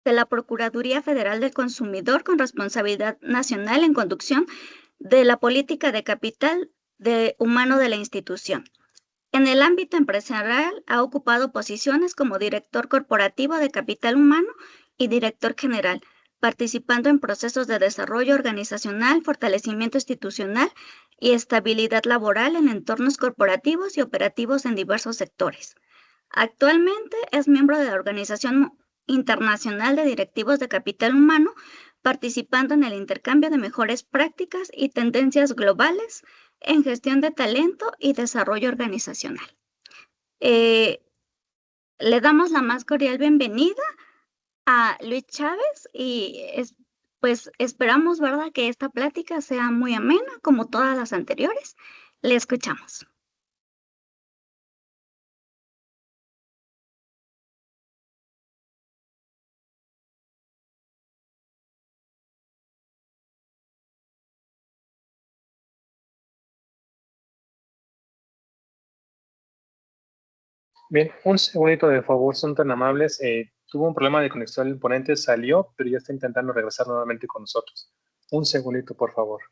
de la Procuraduría Federal del Consumidor con responsabilidad nacional en conducción de la política de capital humano de la institución. En el ámbito empresarial ha ocupado posiciones como director corporativo de capital humano y director general, participando en procesos de desarrollo organizacional, fortalecimiento institucional y estabilidad laboral en entornos corporativos y operativos en diversos sectores. Actualmente es miembro de la Organización Internacional de Directivos de Capital Humano, participando en el intercambio de mejores prácticas y tendencias globales en gestión de talento y desarrollo organizacional. Eh, Le damos la más cordial bienvenida a Luis Chávez y pues esperamos, ¿verdad?, que esta plática sea muy amena como todas las anteriores. Le escuchamos. Bien, un segundito de favor, son tan amables. Tuvo un problema de conexión, el ponente salió, pero ya está intentando regresar nuevamente con nosotros. Un segundito, por favor.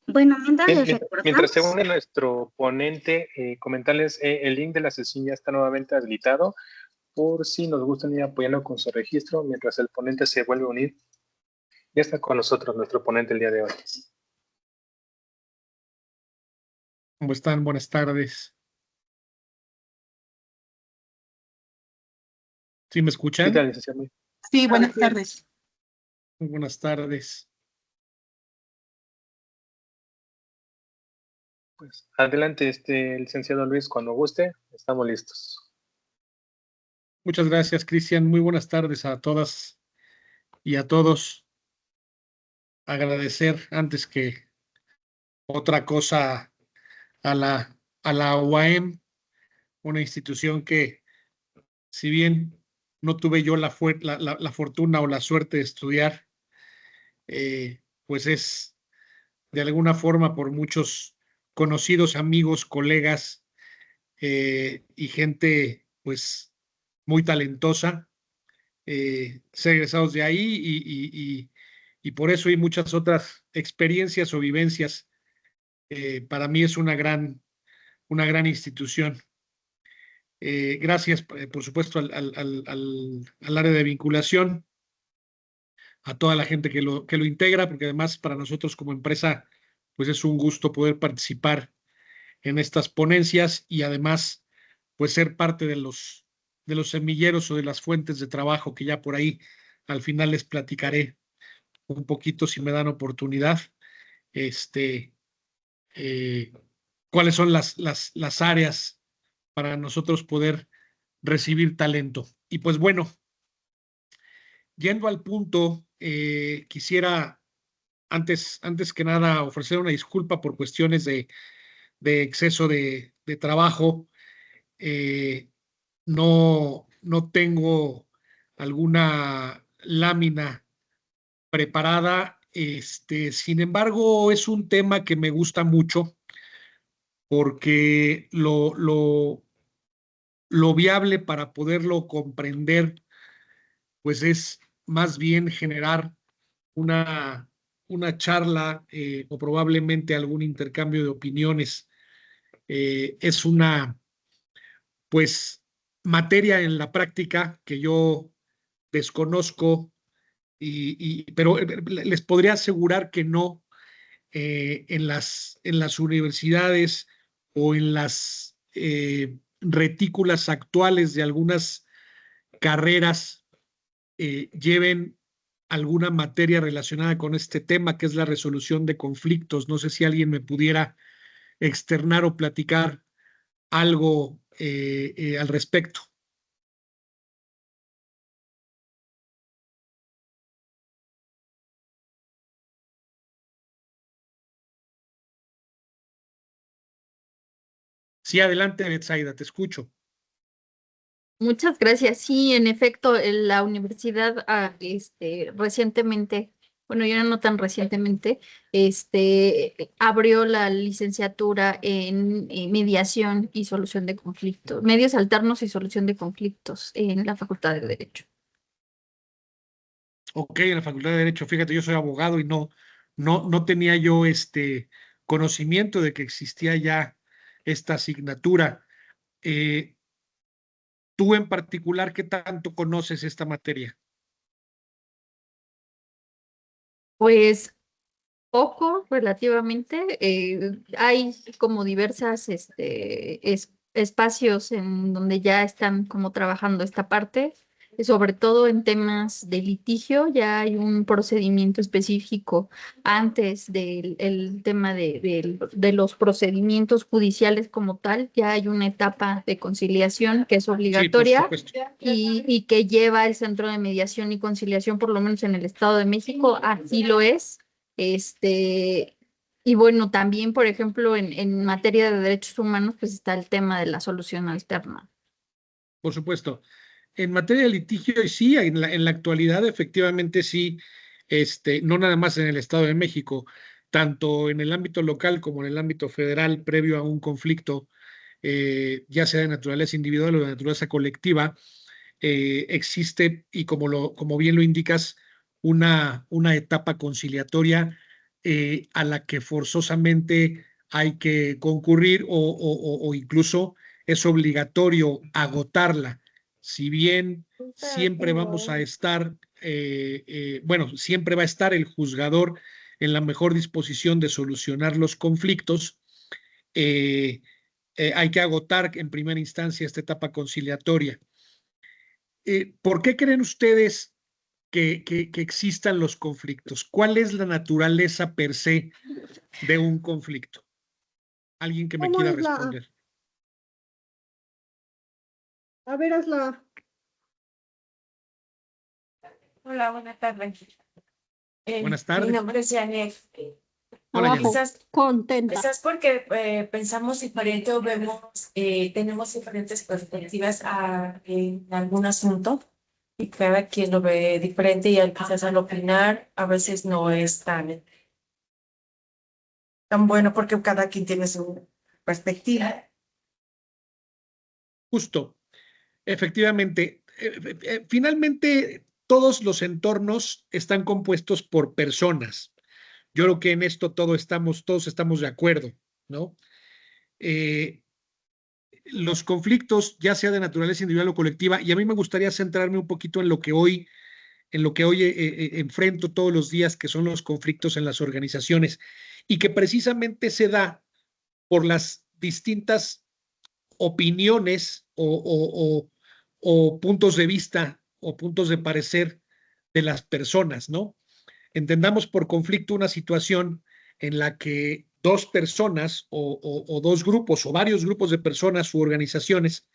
Bueno, mientras Bien, les mientras se recordamos, une nuestro ponente, comentarles, el link de la sesión ya está nuevamente habilitado, por si nos gustan ir apoyando con su registro, mientras el ponente se vuelve a unir. Ya está con nosotros nuestro ponente el día de hoy. ¿Cómo están? Buenas tardes. ¿Sí me escuchan? ¿Qué tal, licenciado? Sí, buenas tardes. Muy buenas tardes. Pues adelante, licenciado Luis, cuando guste, estamos listos. Muchas gracias, Cristian. Muy buenas tardes a todas y a todos. Agradecer antes que otra cosa a la UAM, una institución que, si bien no tuve yo la fortuna o la suerte de estudiar, pues es de alguna forma por muchos conocidos, amigos, colegas y gente pues muy talentosa, ser egresados de ahí y por eso hay muchas otras experiencias o vivencias. Para mí es una gran institución. Gracias, por supuesto, al área de vinculación, a toda la gente que lo integra, porque además para nosotros como empresa, pues es un gusto poder participar en estas ponencias y además, pues ser parte de los semilleros o de las fuentes de trabajo que ya por ahí al final les platicaré un poquito si me dan oportunidad, eh, cuáles son las áreas para nosotros poder recibir talento. Y pues bueno, yendo al punto, quisiera antes que nada ofrecer una disculpa por cuestiones de exceso de trabajo. No tengo alguna lámina preparada. Sin embargo, es un tema que me gusta mucho porque lo viable para poderlo comprender, pues es más bien generar una, charla o probablemente algún intercambio de opiniones. Es una, pues, materia en la práctica que yo desconozco, pero les podría asegurar que no en las universidades o en las retículas actuales de algunas carreras lleven alguna materia relacionada con este tema, que es la resolución de conflictos. No sé si alguien me pudiera externar o platicar algo al respecto. Sí, adelante, Betsaida, te escucho. Muchas gracias. Sí, en efecto, la universidad recientemente, bueno, ya no tan recientemente, abrió la licenciatura en mediación y solución de conflictos, medios alternos y solución de conflictos en la Facultad de Derecho. Ok, en la Facultad de Derecho, fíjate, yo soy abogado y no tenía yo conocimiento de que existía ya esta asignatura. Tú en particular, ¿qué tanto conoces esta materia? Pues poco relativamente. Hay como diversas espacios en donde ya están como trabajando esta parte, sobre todo en temas de litigio. Ya hay un procedimiento específico antes del el tema de los procedimientos judiciales como tal. Ya hay una etapa de conciliación que es Sí, por obligatoria supuesto. y que lleva el Centro de Mediación y Conciliación, por lo menos en el Estado de México, así lo es. Y bueno, también, por ejemplo, en materia de derechos humanos, pues está el tema de la solución alterna. Por supuesto. En materia de litigio, y sí, en la actualidad, efectivamente, sí, no nada más en el Estado de México, tanto en el ámbito local como en el ámbito federal, previo a un conflicto, ya sea de naturaleza individual o de naturaleza colectiva, existe, y como bien lo indicas, una etapa conciliatoria a la que forzosamente hay que concurrir o incluso es obligatorio agotarla. Si bien siempre vamos a estar, bueno, siempre va a estar el juzgador en la mejor disposición de solucionar los conflictos, eh, hay que agotar en primera instancia esta etapa conciliatoria. ¿Por qué creen ustedes que existan los conflictos? ¿Cuál es la naturaleza per se de un conflicto? Alguien que me ¿Cómo quiera es la? responder. A ver, hazla. Hola, buenas tardes. Buenas Mi tardes. nombre es Janet. Hola, Abajo, Janet. contenta. Quizás porque pensamos diferente o tenemos diferentes perspectivas en algún asunto y cada quien lo ve diferente y quizás al opinar a veces no es tan bueno porque cada quien tiene su perspectiva. Justo, efectivamente. Finalmente, todos los entornos están compuestos por personas. Yo creo que en esto todos estamos de acuerdo, ¿no? Los conflictos, ya sea de naturaleza individual o colectiva, y a mí me gustaría centrarme un poquito en lo que hoy enfrento todos los días, que son los conflictos en las organizaciones, y que precisamente se da por las distintas opiniones o puntos de vista o puntos de parecer de las personas, ¿no? Entendamos por conflicto una situación en la que dos personas o dos grupos o varios grupos de personas u organizaciones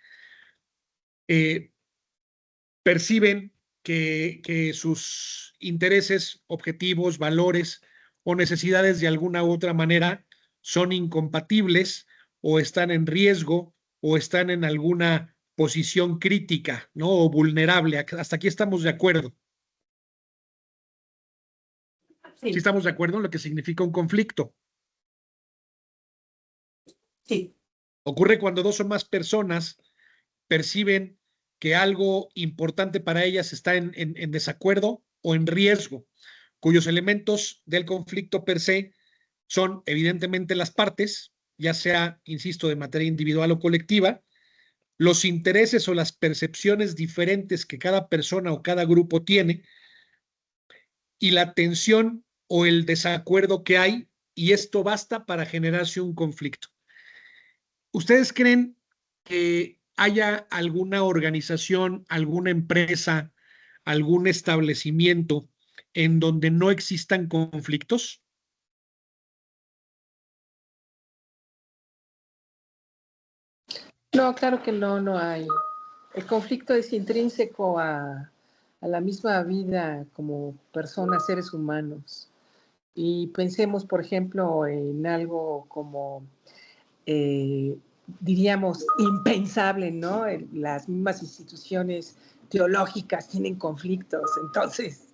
perciben que sus intereses, objetivos, valores o necesidades de alguna u otra manera son incompatibles o están en riesgo o están en alguna posición crítica, ¿no? O vulnerable. Hasta aquí estamos de acuerdo. Sí Sí, estamos de acuerdo en lo que significa un conflicto. sí. Ocurre cuando dos o más personas perciben que algo importante para ellas está en desacuerdo o en riesgo, cuyos elementos del conflicto per se son evidentemente las partes, ya sea, insisto, de materia individual o colectiva, los intereses o las percepciones diferentes que cada persona o cada grupo tiene, y la tensión o el desacuerdo que hay, y esto basta para generarse un conflicto. ¿Ustedes creen que haya alguna organización, alguna empresa, algún establecimiento en donde no existan conflictos? No, claro que no hay. El conflicto es intrínseco a la misma vida como personas, seres humanos. Y pensemos, por ejemplo, en algo como diríamos, impensable, ¿no? Las mismas instituciones teológicas tienen conflictos, entonces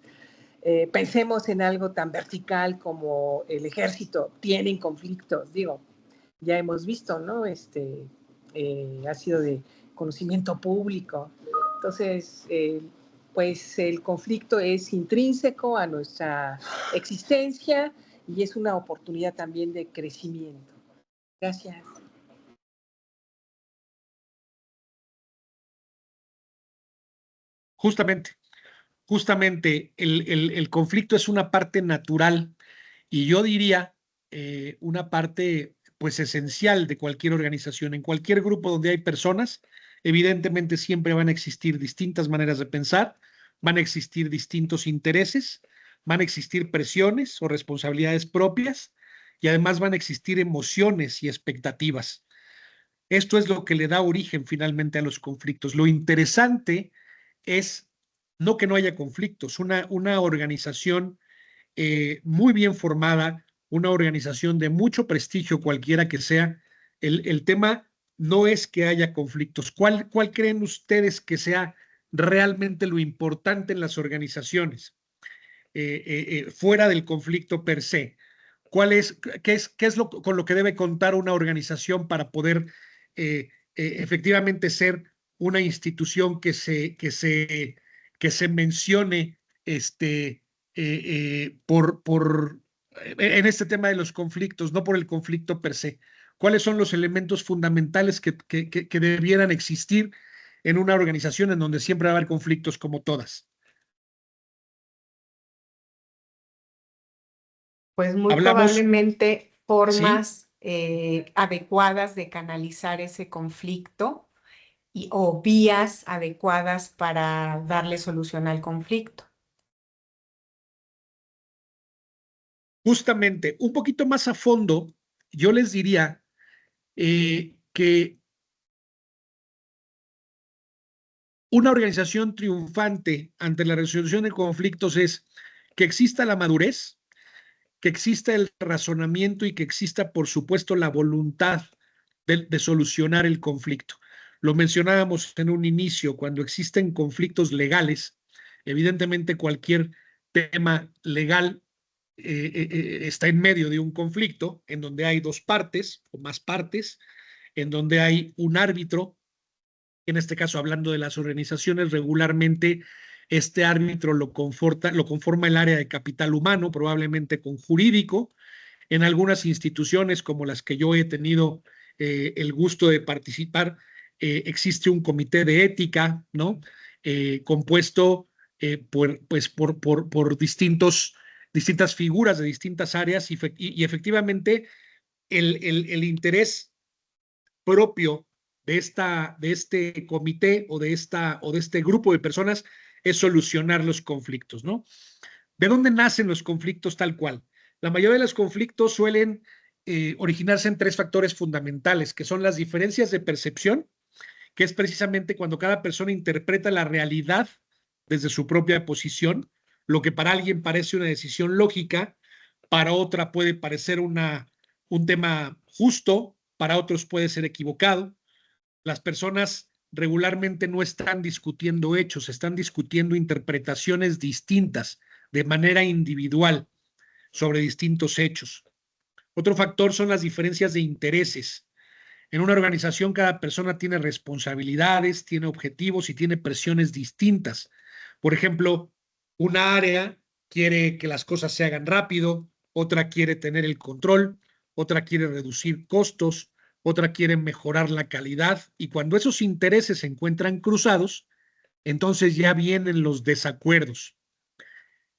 pensemos en algo tan vertical como el ejército, tienen conflictos, digo, ya hemos visto, ¿no? Ha sido de conocimiento público. Entonces, pues el conflicto es intrínseco a nuestra existencia y es una oportunidad también de crecimiento. Gracias. Justamente el conflicto es una parte natural y yo diría una parte pues esencial de cualquier organización. En cualquier grupo donde hay personas, evidentemente siempre van a existir distintas maneras de pensar, van a existir distintos intereses, van a existir presiones o responsabilidades propias y además van a existir emociones y expectativas. Esto es lo que le da origen finalmente a los conflictos. Lo interesante es no que no haya conflictos, una organización muy bien formada, una organización de mucho prestigio cualquiera que sea. El tema no es que haya conflictos. ¿Cuál creen ustedes que sea realmente lo importante en las organizaciones fuera del conflicto per se? ¿Qué es con lo que debe contar una organización para poder efectivamente ser una institución que se mencione en este tema de los conflictos, no por el conflicto per se? ¿Cuáles son los elementos fundamentales que debieran existir en una organización en donde siempre va a haber conflictos como todas? Pues muy Hablamos, probablemente sí, formas adecuadas de canalizar ese conflicto o vías adecuadas para darle solución al conflicto. justamente un poquito más a fondo, yo les diría que una organización triunfante ante la resolución de conflictos es que exista la madurez, que exista el razonamiento y que exista, por supuesto, la voluntad de solucionar el conflicto. Lo mencionábamos en un inicio, cuando existen conflictos legales, evidentemente cualquier tema legal está en medio de un conflicto en donde hay dos partes o más partes, en donde hay un árbitro. En este caso, hablando de las organizaciones, regularmente este árbitro lo conforma el área de capital humano, probablemente con jurídico. En algunas instituciones como las que yo he tenido el gusto de participar, existe un comité de ética, ¿no? Compuesto por distintas figuras de distintas áreas y efectivamente el interés propio de este comité o de este grupo de personas es solucionar los conflictos, ¿no? ¿De dónde nacen los conflictos tal cual? La mayoría de los conflictos suelen originarse en tres factores fundamentales, que son las diferencias de percepción, que es precisamente cuando cada persona interpreta la realidad desde su propia posición. Lo que para alguien parece una decisión lógica, para otra puede parecer un tema justo, para otros puede ser equivocado. Las personas regularmente no están discutiendo hechos, están discutiendo interpretaciones distintas de manera individual sobre distintos hechos. Otro factor son las diferencias de intereses. En una organización cada persona tiene responsabilidades, tiene objetivos y tiene presiones distintas. Por ejemplo, una área quiere que las cosas se hagan rápido, otra quiere tener el control, otra quiere reducir costos, otra quiere mejorar la calidad, y cuando esos intereses se encuentran cruzados, entonces ya vienen los desacuerdos.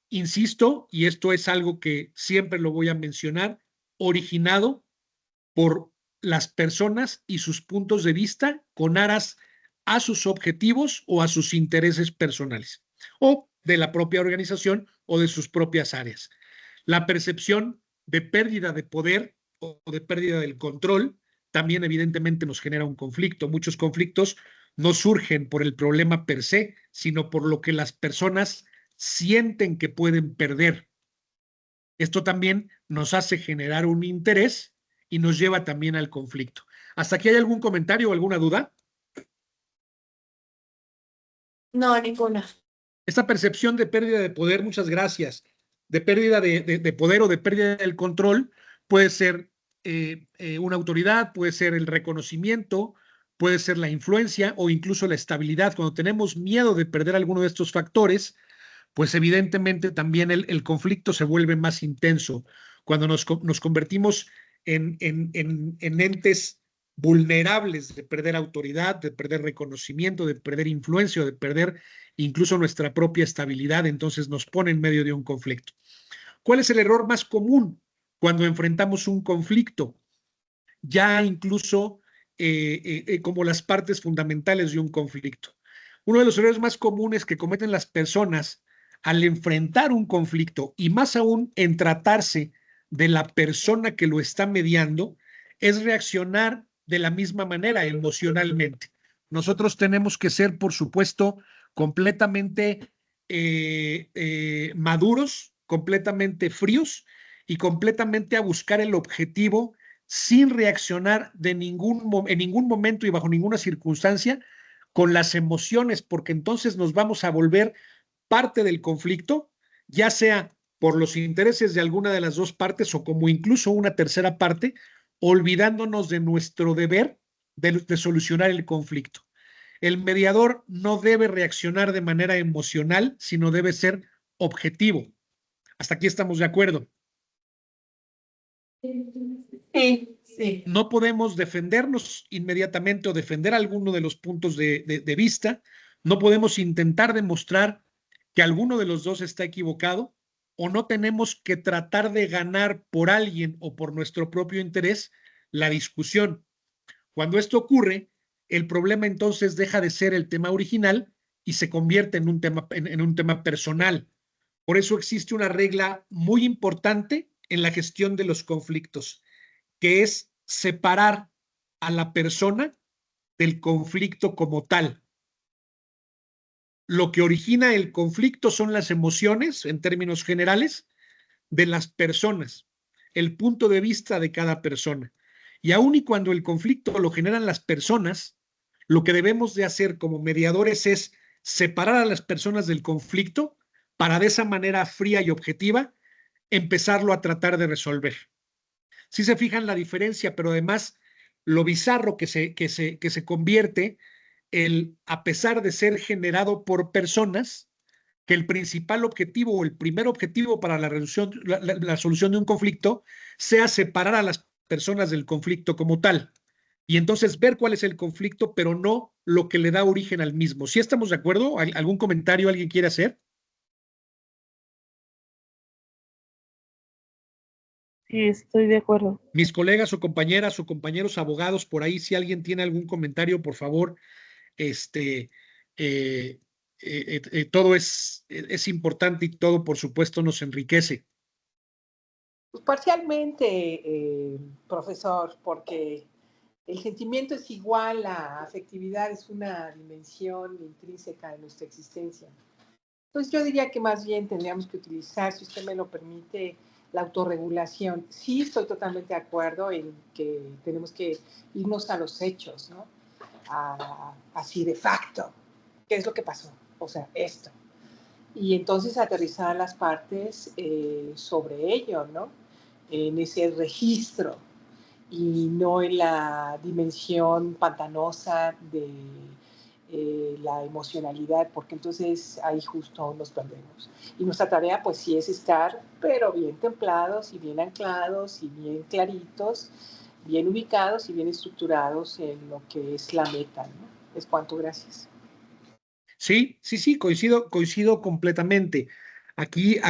Insisto, y esto es algo que siempre lo voy a mencionar, originado por las personas y sus puntos de vista con aras a sus objetivos o a sus intereses personales, o de la propia organización o de sus propias áreas. La percepción de pérdida de poder o de pérdida del control también evidentemente nos genera un conflicto. Muchos conflictos no surgen por el problema per se, sino por lo que las personas sienten que pueden perder. Esto también nos hace generar un interés y nos lleva también al conflicto. ¿Hasta aquí hay algún comentario o alguna duda? No, ninguna. Esta percepción de pérdida de poder, muchas gracias, de pérdida de poder o de pérdida del control, puede ser una autoridad, puede ser el reconocimiento, puede ser la influencia o incluso la estabilidad. Cuando tenemos miedo de perder alguno de estos factores, pues evidentemente también el conflicto se vuelve más intenso. Cuando nos convertimos en entes vulnerables de perder autoridad, de perder reconocimiento, de perder influencia, de perder incluso nuestra propia estabilidad, entonces nos pone en medio de un conflicto. ¿Cuál es el error más común cuando enfrentamos un conflicto? Ya incluso como las partes fundamentales de un conflicto. Uno de los errores más comunes que cometen las personas al enfrentar un conflicto, y más aún en tratarse de la persona que lo está mediando, es reaccionar de la misma manera emocionalmente. Nosotros tenemos que ser, por supuesto, completamente maduros, completamente fríos y completamente a buscar el objetivo sin reaccionar en ningún momento y bajo ninguna circunstancia con las emociones, porque entonces nos vamos a volver parte del conflicto, ya sea por los intereses de alguna de las dos partes o como incluso una tercera parte, olvidándonos de nuestro deber de solucionar el conflicto. El mediador no debe reaccionar de manera emocional, sino debe ser objetivo. Hasta aquí estamos de acuerdo. Sí, sí. No podemos defendernos inmediatamente o defender alguno de los puntos de vista. No podemos intentar demostrar que alguno de los dos está equivocado, o no tenemos que tratar de ganar por alguien o por nuestro propio interés la discusión. Cuando esto ocurre, el problema entonces deja de ser el tema original y se convierte en un tema personal. Por eso existe una regla muy importante en la gestión de los conflictos, que es separar a la persona del conflicto como tal. Lo que origina el conflicto son las emociones, en términos generales, de las personas, el punto de vista de cada persona. Y aun y cuando el conflicto lo generan las personas, lo que debemos de hacer como mediadores es separar a las personas del conflicto para de esa manera fría y objetiva empezarlo a tratar de resolver. Sí se fijan la diferencia, pero además lo bizarro que se convierte a pesar de ser generado por personas, que el principal objetivo o el primer objetivo para la solución de un conflicto sea separar a las personas del conflicto como tal. Y entonces ver cuál es el conflicto, pero no lo que le da origen al mismo. ¿Sí estamos de acuerdo? ¿Algún comentario alguien quiere hacer? Sí, estoy de acuerdo. Mis colegas o compañeras o compañeros abogados, por ahí, si alguien tiene algún comentario, por favor, todo es importante y todo, por supuesto, nos enriquece. Pues parcialmente, profesor, porque el sentimiento es igual, la afectividad es una dimensión intrínseca de nuestra existencia. Entonces yo diría que más bien tendríamos que utilizar, si usted me lo permite, la autorregulación. Sí, estoy totalmente de acuerdo en que tenemos que irnos a los hechos, ¿no? Así de facto. ¿Qué es lo que pasó? O sea, esto. Y entonces aterrizar las partes sobre ello, ¿no? En ese registro y no en la dimensión pantanosa de la emocionalidad, porque entonces ahí justo nos perdemos. Y nuestra tarea pues sí es estar, pero bien templados y bien anclados y bien claritos, bien ubicados y bien estructurados en lo que es la meta, ¿no? Es cuanto, gracias. Sí, coincido completamente. Aquí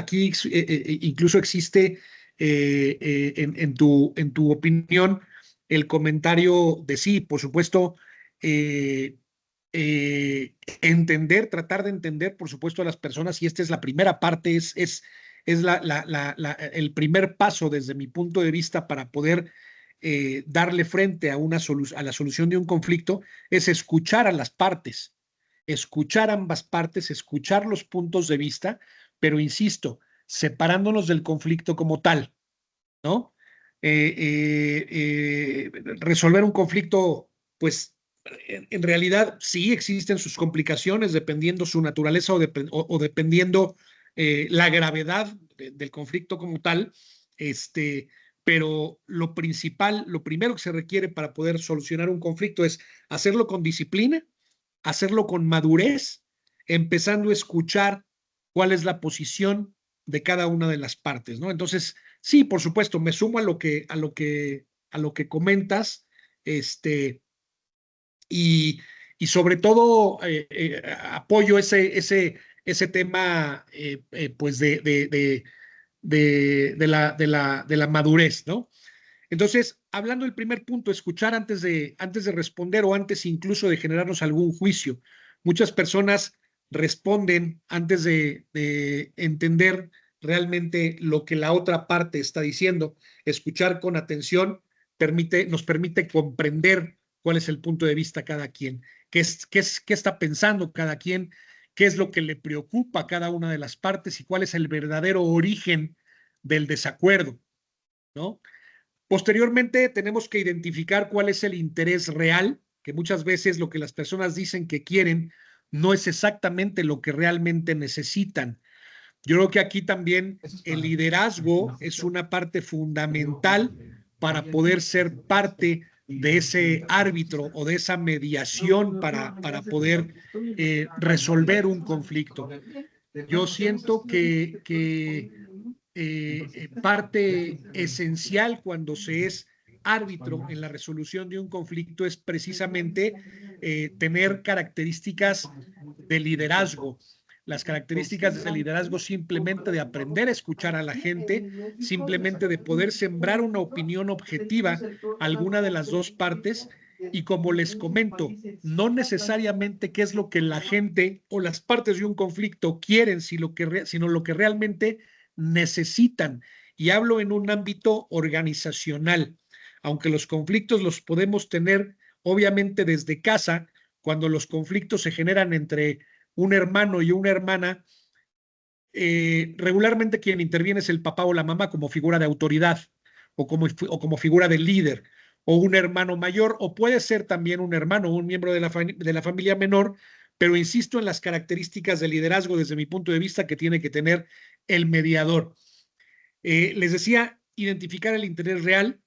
incluso existe en tu opinión el comentario de sí, por supuesto, tratar de entender, por supuesto, a las personas, y esta es la primera parte, es el primer paso desde mi punto de vista para poder darle frente a la solución de un conflicto, es escuchar a las partes. Escuchar ambas partes, escuchar los puntos de vista, pero insisto, separándonos del conflicto como tal, ¿no? resolver un conflicto, pues en realidad sí existen sus complicaciones dependiendo su naturaleza o dependiendo la gravedad del conflicto como tal, pero lo principal, lo primero que se requiere para poder solucionar un conflicto es hacerlo con disciplina, hacerlo con madurez, empezando a escuchar cuál es la posición de cada una de las partes, ¿no? Entonces, sí, por supuesto, me sumo a lo que comentas, y, y sobre todo apoyo ese tema, pues de la madurez, ¿no? Entonces, hablando del primer punto, escuchar antes de responder o antes incluso de generarnos algún juicio. Muchas personas responden antes de entender realmente lo que la otra parte está diciendo. Escuchar con atención nos permite comprender cuál es el punto de vista de cada quien, qué está pensando cada quien, qué es lo que le preocupa a cada una de las partes y cuál es el verdadero origen del desacuerdo, ¿no? Posteriormente, tenemos que identificar cuál es el interés real, que muchas veces lo que las personas dicen que quieren no es exactamente lo que realmente necesitan. Yo creo que aquí también el liderazgo es una parte fundamental para poder ser parte de ese árbitro o de esa mediación para poder resolver un conflicto. Yo siento que parte esencial cuando se es árbitro en la resolución de un conflicto es precisamente tener características de liderazgo. Las características de liderazgo simplemente de aprender a escuchar a la gente, simplemente de poder sembrar una opinión objetiva a alguna de las dos partes y, como les comento, no necesariamente qué es lo que la gente o las partes de un conflicto quieren, sino lo que realmente necesitan. Y hablo en un ámbito organizacional. Aunque los conflictos los podemos tener obviamente desde casa, cuando los conflictos se generan entre un hermano y una hermana, regularmente quien interviene es el papá o la mamá como figura de autoridad o como figura de líder, o un hermano mayor, o puede ser también un hermano o un miembro de la familia menor, pero insisto en las características de liderazgo desde mi punto de vista que tiene que tener el mediador. Les decía, identificar el interés real.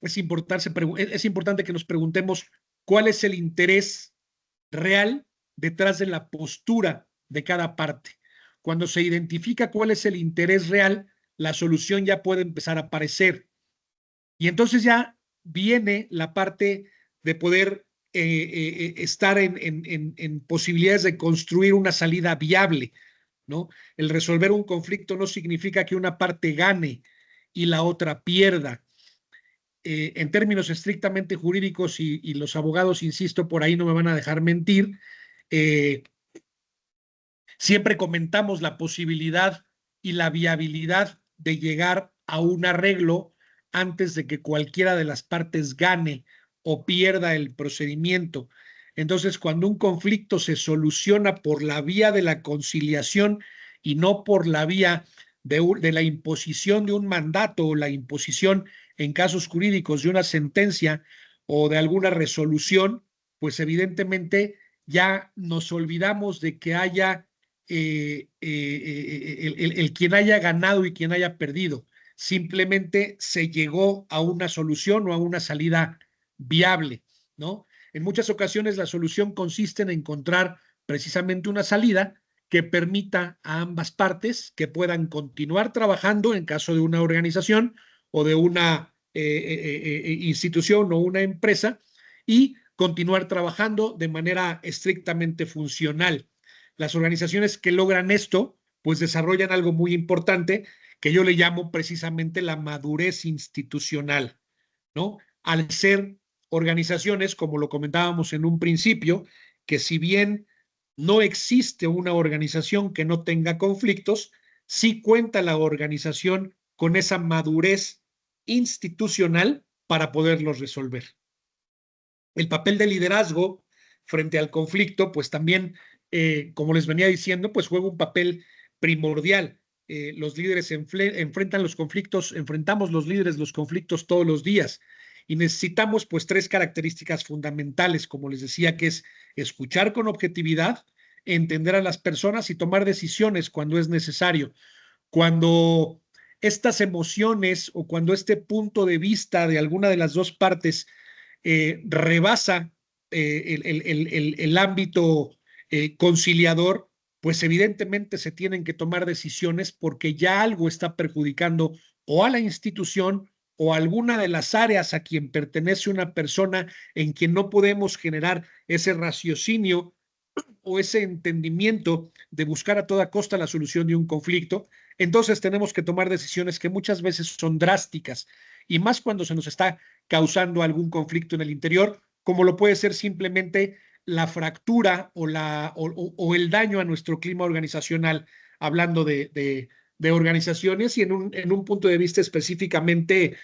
Es importante que nos preguntemos cuál es el interés real detrás de la postura de cada parte. Cuando se identifica cuál es el interés real, la solución ya puede empezar a aparecer. Y entonces ya viene la parte de poder estar en posibilidades de construir una salida viable, ¿no? El resolver un conflicto no significa que una parte gane y la otra pierda. En términos estrictamente jurídicos, y los abogados, insisto, por ahí no me van a dejar mentir, siempre comentamos la posibilidad y la viabilidad de llegar a un arreglo antes de que cualquiera de las partes gane o pierda el procedimiento. Entonces, cuando un conflicto se soluciona por la vía de la conciliación y no por la vía de la imposición de un mandato o la imposición en casos jurídicos de una sentencia o de alguna resolución, pues evidentemente ya nos olvidamos de que haya el quien haya ganado y quien haya perdido. Simplemente se llegó a una solución o a una salida viable, ¿no? En muchas ocasiones la solución consiste en encontrar precisamente una salida que permita a ambas partes que puedan continuar trabajando en caso de una organización o de una institución o una empresa, y continuar trabajando de manera estrictamente funcional. Las organizaciones que logran esto, pues desarrollan algo muy importante que yo le llamo precisamente la madurez institucional, ¿no? Al ser organizaciones, como lo comentábamos en un principio, que si bien no existe una organización que no tenga conflictos, sí cuenta la organización con esa madurez institucional para poderlos resolver. El papel de liderazgo frente al conflicto, pues también, como les venía diciendo, pues juega un papel primordial. los líderes enfrentamos los líderes los conflictos todos los días y necesitamos pues 3 características fundamentales, como les decía, que es escuchar con objetividad, entender a las personas y tomar decisiones cuando es necesario. Cuando estas emociones o cuando este punto de vista de alguna de las dos partes rebasa el ámbito conciliador, pues evidentemente se tienen que tomar decisiones porque ya algo está perjudicando o a la institución o a alguna de las áreas a quien pertenece una persona en quien no podemos generar ese raciocinio o ese entendimiento de buscar a toda costa la solución de un conflicto. Entonces tenemos que tomar decisiones que muchas veces son drásticas y más cuando se nos está causando algún conflicto en el interior, como lo puede ser simplemente la fractura o el daño a nuestro clima organizacional, hablando de organizaciones y en un punto de vista específicamente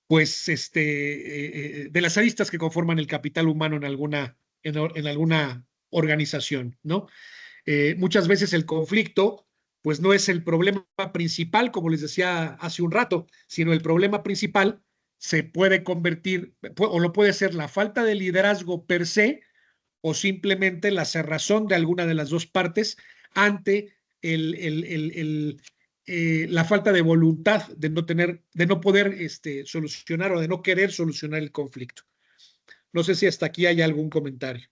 pues de las aristas que conforman el capital humano en alguna organización, ¿no? Muchas veces el conflicto pues no es el problema principal, como les decía hace un rato, sino el problema principal se puede convertir, o lo puede ser la falta de liderazgo per se, o simplemente la cerrazón de alguna de las dos partes ante la falta de voluntad de no poder solucionar o de no querer solucionar el conflicto. No sé si hasta aquí hay algún comentario.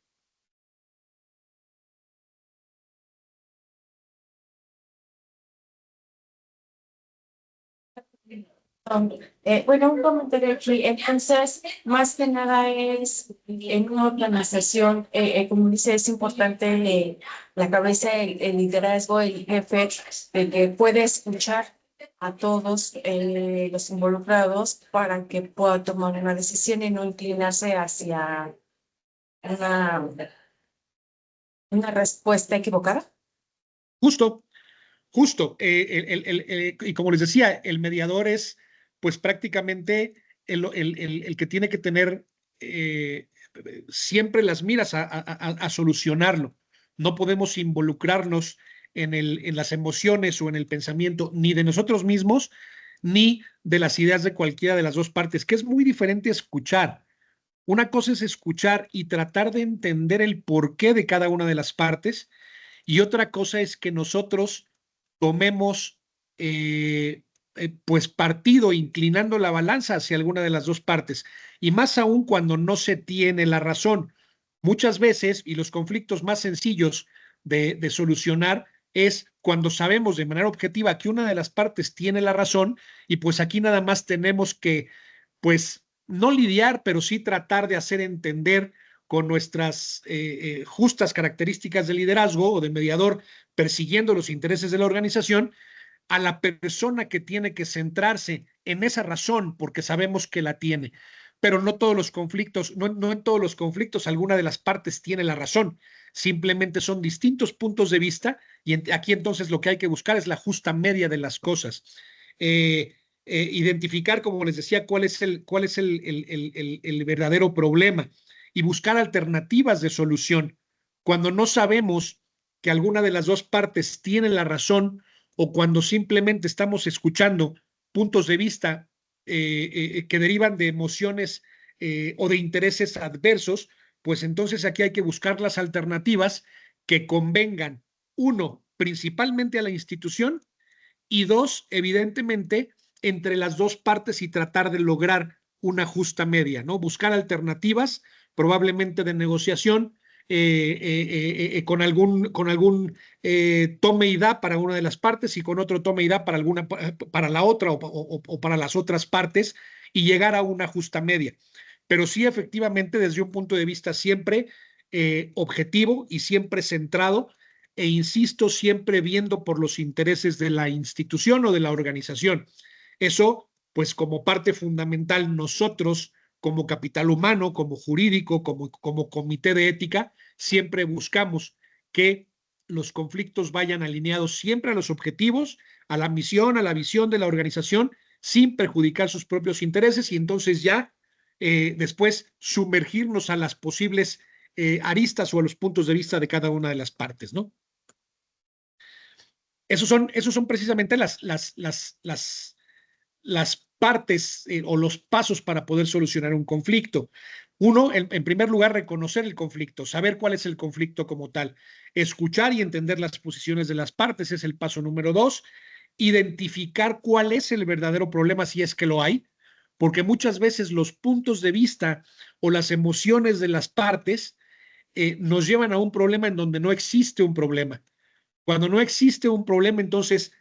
Bueno, un comentario aquí. Entonces, más que nada es en una organización, como dice, es importante la cabeza, el liderazgo, el jefe, el que puede escuchar a todos los involucrados para que pueda tomar una decisión y no inclinarse hacia una respuesta equivocada. Justo. Y como les decía, el mediador es pues prácticamente el que tiene que tener siempre las miras a solucionarlo. No podemos involucrarnos en las emociones o en el pensamiento ni de nosotros mismos ni de las ideas de cualquiera de las dos partes, que es muy diferente escuchar. Una cosa es escuchar y tratar de entender el porqué de cada una de las partes, y otra cosa es que nosotros tomemos pues partido inclinando la balanza hacia alguna de las dos partes, y más aún cuando no se tiene la razón. Muchas veces, y los conflictos más sencillos de solucionar es cuando sabemos de manera objetiva que una de las partes tiene la razón, y pues aquí nada más tenemos que pues no lidiar, pero sí tratar de hacer entender con nuestras justas características de liderazgo o de mediador, persiguiendo los intereses de la organización, a la persona que tiene que centrarse en esa razón, porque sabemos que la tiene. Pero no todos los conflictos, no en todos los conflictos alguna de las partes tiene la razón. Simplemente son distintos puntos de vista y aquí entonces lo que hay que buscar es la justa media de las cosas. Identificar, como les decía, cuál es el verdadero problema y buscar alternativas de solución. Cuando no sabemos que alguna de las dos partes tiene la razón o cuando simplemente estamos escuchando puntos de vista que derivan de emociones o de intereses adversos, pues entonces aquí hay que buscar las alternativas que convengan, uno, principalmente a la institución y dos, evidentemente, entre las dos partes y tratar de lograr una justa media, ¿no? Buscar alternativas, probablemente de negociación, con algún tome y da para una de las partes y con otro tome y da para la otra o para las otras partes y llegar a una justa media. Pero sí, efectivamente, desde un punto de vista siempre objetivo y siempre centrado, e insisto, siempre viendo por los intereses de la institución o de la organización. Eso, pues como parte fundamental, nosotros como capital humano, como jurídico, como comité de ética, siempre buscamos que los conflictos vayan alineados siempre a los objetivos, a la misión, a la visión de la organización, sin perjudicar sus propios intereses y entonces ya después sumergirnos a las posibles aristas o a los puntos de vista de cada una de las partes, ¿no? esos son precisamente las partes o los pasos para poder solucionar un conflicto. Uno, en primer lugar, reconocer el conflicto, saber cuál es el conflicto como tal. Escuchar y entender las posiciones de las partes es el paso número 2. Identificar cuál es el verdadero problema si es que lo hay, porque muchas veces los puntos de vista o las emociones de las partes nos llevan a un problema en donde no existe un problema. Cuando no existe un problema, entonces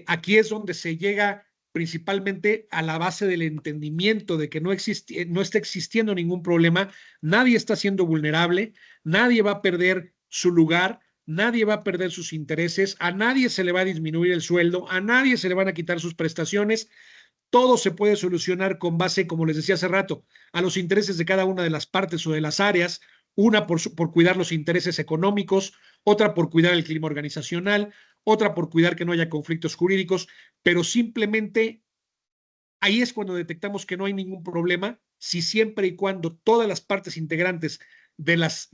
aquí es donde se llega principalmente a la base del entendimiento de que no está existiendo ningún problema, nadie está siendo vulnerable, nadie va a perder su lugar, nadie va a perder sus intereses, a nadie se le va a disminuir el sueldo, a nadie se le van a quitar sus prestaciones, todo se puede solucionar con base, como les decía hace rato, a los intereses de cada una de las partes o de las áreas, una por cuidar los intereses económicos, otra por cuidar el clima organizacional, otra por cuidar que no haya conflictos jurídicos, pero simplemente ahí es cuando detectamos que no hay ningún problema, si siempre y cuando todas las partes integrantes de los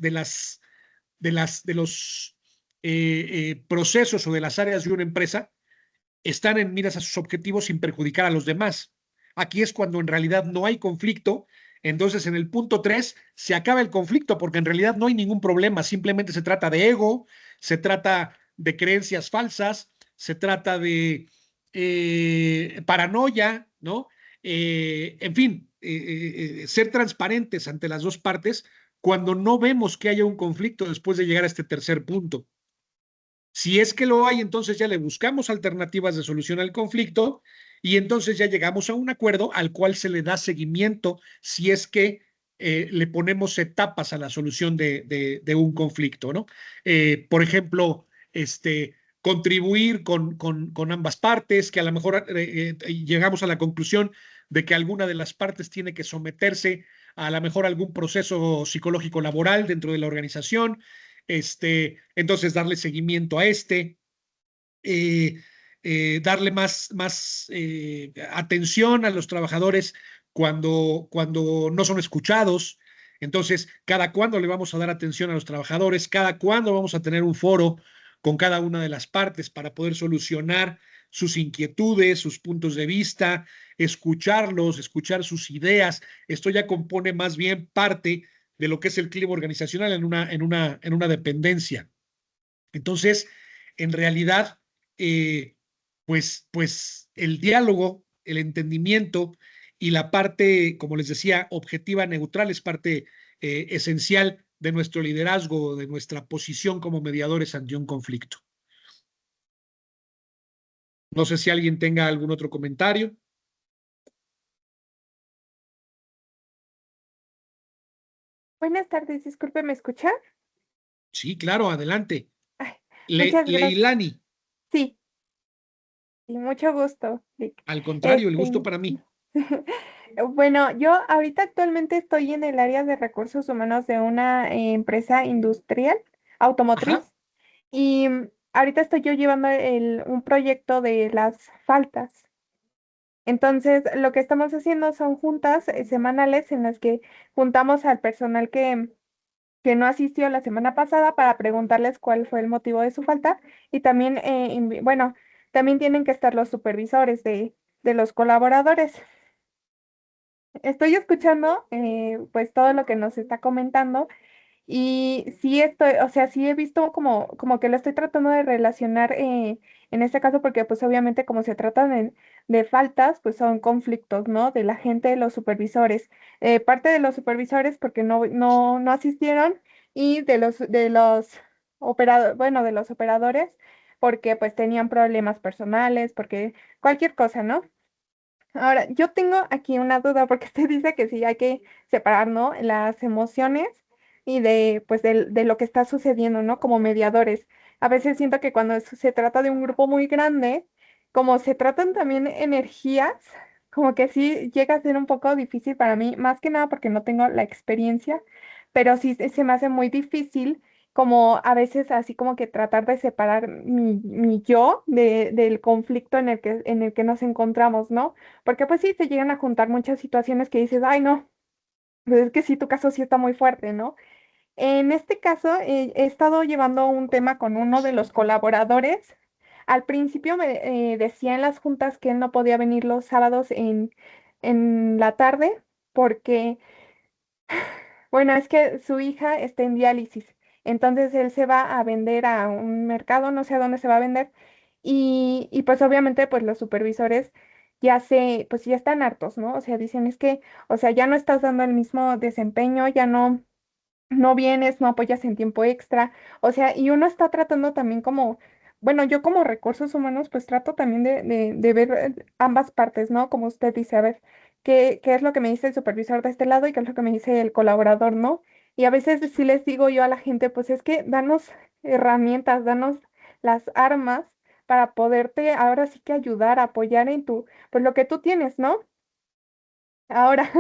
procesos o de las áreas de una empresa están en miras a sus objetivos sin perjudicar a los demás. Aquí es cuando en realidad no hay conflicto. Entonces, en el punto 3 se acaba el conflicto porque en realidad no hay ningún problema. Simplemente se trata de ego, se trata de creencias falsas, se trata de paranoia, ¿no? En fin, ser transparentes ante las dos partes cuando no vemos que haya un conflicto después de llegar a este tercer punto. Si es que lo hay, entonces ya le buscamos alternativas de solución al conflicto y entonces ya llegamos a un acuerdo al cual se le da seguimiento si es que le ponemos etapas a la solución de un conflicto, ¿no? Por ejemplo, contribuir con ambas partes, que a lo mejor llegamos a la conclusión de que alguna de las partes tiene que someterse a lo mejor algún proceso psicológico laboral dentro de la organización, entonces darle seguimiento a eh, darle más atención a los trabajadores cuando no son escuchados. Entonces, cada cuándo le vamos a dar atención a los trabajadores, cada cuándo vamos a tener un foro con cada una de las partes para poder solucionar sus inquietudes, sus puntos de vista, escucharlos, escuchar sus ideas. Esto ya compone más bien parte de lo que es el clima organizacional en una dependencia. Entonces, en realidad, pues el diálogo, el entendimiento y la parte, como les decía, objetiva, neutral, es parte esencial de nuestro liderazgo, de nuestra posición como mediadores ante un conflicto. No sé si alguien tenga algún otro comentario. Buenas tardes, disculpe, ¿me escucha? Sí, claro, adelante. Ay, muchas gracias. Leilani. Sí, y mucho gusto, Vic. Al contrario, el gusto para mí. Bueno, yo ahorita actualmente estoy en el área de recursos humanos de una empresa industrial automotriz. Ajá. Y ahorita estoy yo llevando un proyecto de las faltas. Entonces, lo que estamos haciendo son juntas semanales en las que juntamos al personal que no asistió la semana pasada para preguntarles cuál fue el motivo de su falta y también, bueno, también tienen que estar los supervisores de los colaboradores. Estoy escuchando pues todo lo que nos está comentando y sí estoy, o sea, sí he visto como que lo estoy tratando de relacionar en este caso porque pues obviamente como se tratan de faltas, pues son conflictos, ¿no? De la gente, de los supervisores. Parte de los supervisores porque no asistieron y de los bueno, de los operadores porque pues tenían problemas personales, porque cualquier cosa, ¿no? Ahora, yo tengo aquí una duda porque usted dice que sí hay que separar, ¿no? Las emociones y pues de lo que está sucediendo, ¿no? Como mediadores. A veces siento que cuando se trata de un grupo muy grande, como se tratan también energías, como que sí llega a ser un poco difícil para mí, más que nada porque no tengo la experiencia, pero sí se me hace muy difícil como a veces así como que tratar de separar mi yo del conflicto en el que nos encontramos, ¿no? Porque pues sí, se llegan a juntar muchas situaciones que dices, ay, no, pues es que sí, tu caso sí está muy fuerte, ¿no? En este caso, he estado llevando un tema con uno de los colaboradores. al principio me decía en las juntas que él no podía venir los sábados en la tarde porque, bueno, es que su hija está en diálisis. Entonces él se va a vender a un mercado, no sé a dónde se va a vender. Y pues obviamente pues los supervisores pues ya están hartos, ¿no? O sea, dicen es que, o sea, ya no estás dando el mismo desempeño, ya no vienes, no apoyas en tiempo extra, o sea, y uno está tratando también como, bueno, yo como recursos humanos, pues trato también de ver ambas partes, ¿no? Como usted dice, a ver, qué es lo que me dice el supervisor de este lado y qué es lo que me dice el colaborador, ¿no? Y a veces sí les digo yo a la gente, pues es que danos herramientas, danos las armas para poderte ahora sí que ayudar, apoyar en pues lo que tú tienes, ¿no? Ahora,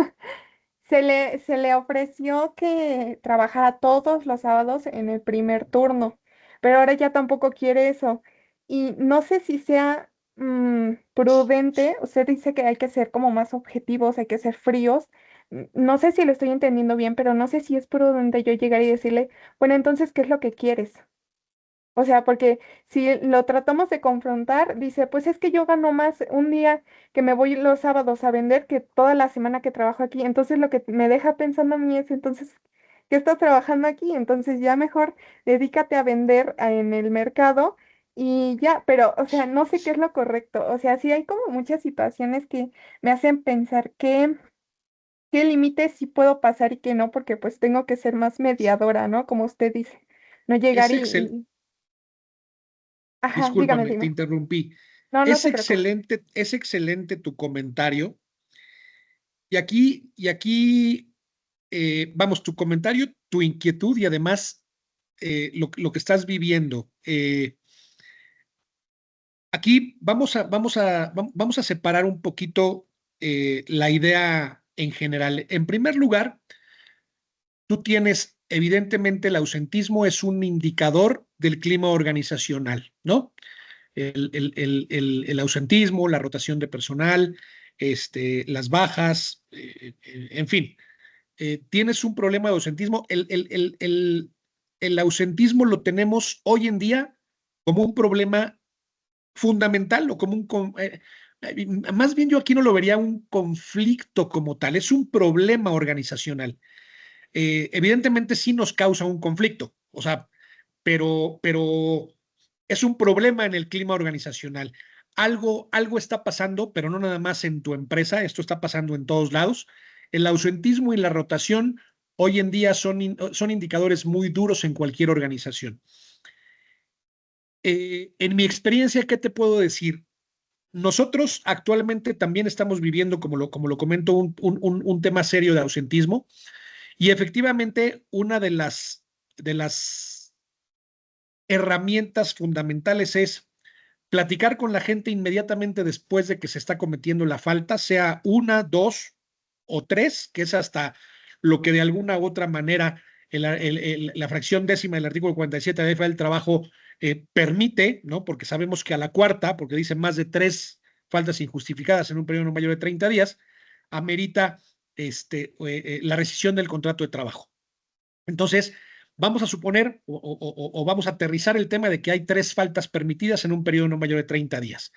se le ofreció que trabajara todos los sábados en el primer turno, pero ahora ya tampoco quiere eso. Y no sé si sea prudente, usted dice que hay que ser como más objetivos, hay que ser fríos. No sé si lo estoy entendiendo bien, pero no sé si es prudente yo llegar y decirle, bueno, entonces, ¿qué es lo que quieres? O sea, porque si lo tratamos de confrontar, dice, pues es que yo gano más un día que me voy los sábados a vender que toda la semana que trabajo aquí. Entonces lo que me deja pensando a mí es, entonces, ¿qué estás trabajando aquí? Entonces ya mejor dedícate a vender en el mercado y ya, pero, o sea, no sé qué es lo correcto. O sea, sí hay como muchas situaciones que me hacen pensar qué límites sí puedo pasar y qué no, porque pues tengo que ser más mediadora, ¿no? Como usted dice, no llegar Es excel, Ajá, dígame, discúlpame, te dime. interrumpí. No, no se preocupe. Es excelente tu comentario. Y aquí, vamos, tu comentario, tu inquietud y además lo que estás viviendo. Aquí vamos a separar un poquito la idea en general. En primer lugar, tú tienes, evidentemente, el ausentismo es un indicador del clima organizacional, ¿no? El ausentismo, la rotación de personal, las bajas, en fin, tienes un problema de ausentismo. El ausentismo lo tenemos hoy en día como un problema fundamental o como más bien yo aquí no lo vería un conflicto como tal, es un problema organizacional. Evidentemente sí nos causa un conflicto, o sea, pero es un problema en el clima organizacional. Algo está pasando, pero no nada más en tu empresa, esto está pasando en todos lados. El ausentismo y la rotación hoy en día son indicadores muy duros en cualquier organización. En mi experiencia, ¿qué te puedo decir? Nosotros actualmente también estamos viviendo, como lo comento, un tema serio de ausentismo y efectivamente una de las herramientas fundamentales es platicar con la gente inmediatamente después de que se está cometiendo la falta, sea una, dos o tres, que es hasta lo que de alguna u otra manera la fracción décima del artículo 47 de la Ley del Trabajo permite, ¿no? Porque sabemos que a la cuarta, porque dice más de tres faltas injustificadas en un periodo no mayor de 30 días, amerita la rescisión del contrato de trabajo. Entonces, vamos a suponer o vamos a aterrizar el tema de que hay tres faltas permitidas en un periodo no mayor de 30 días.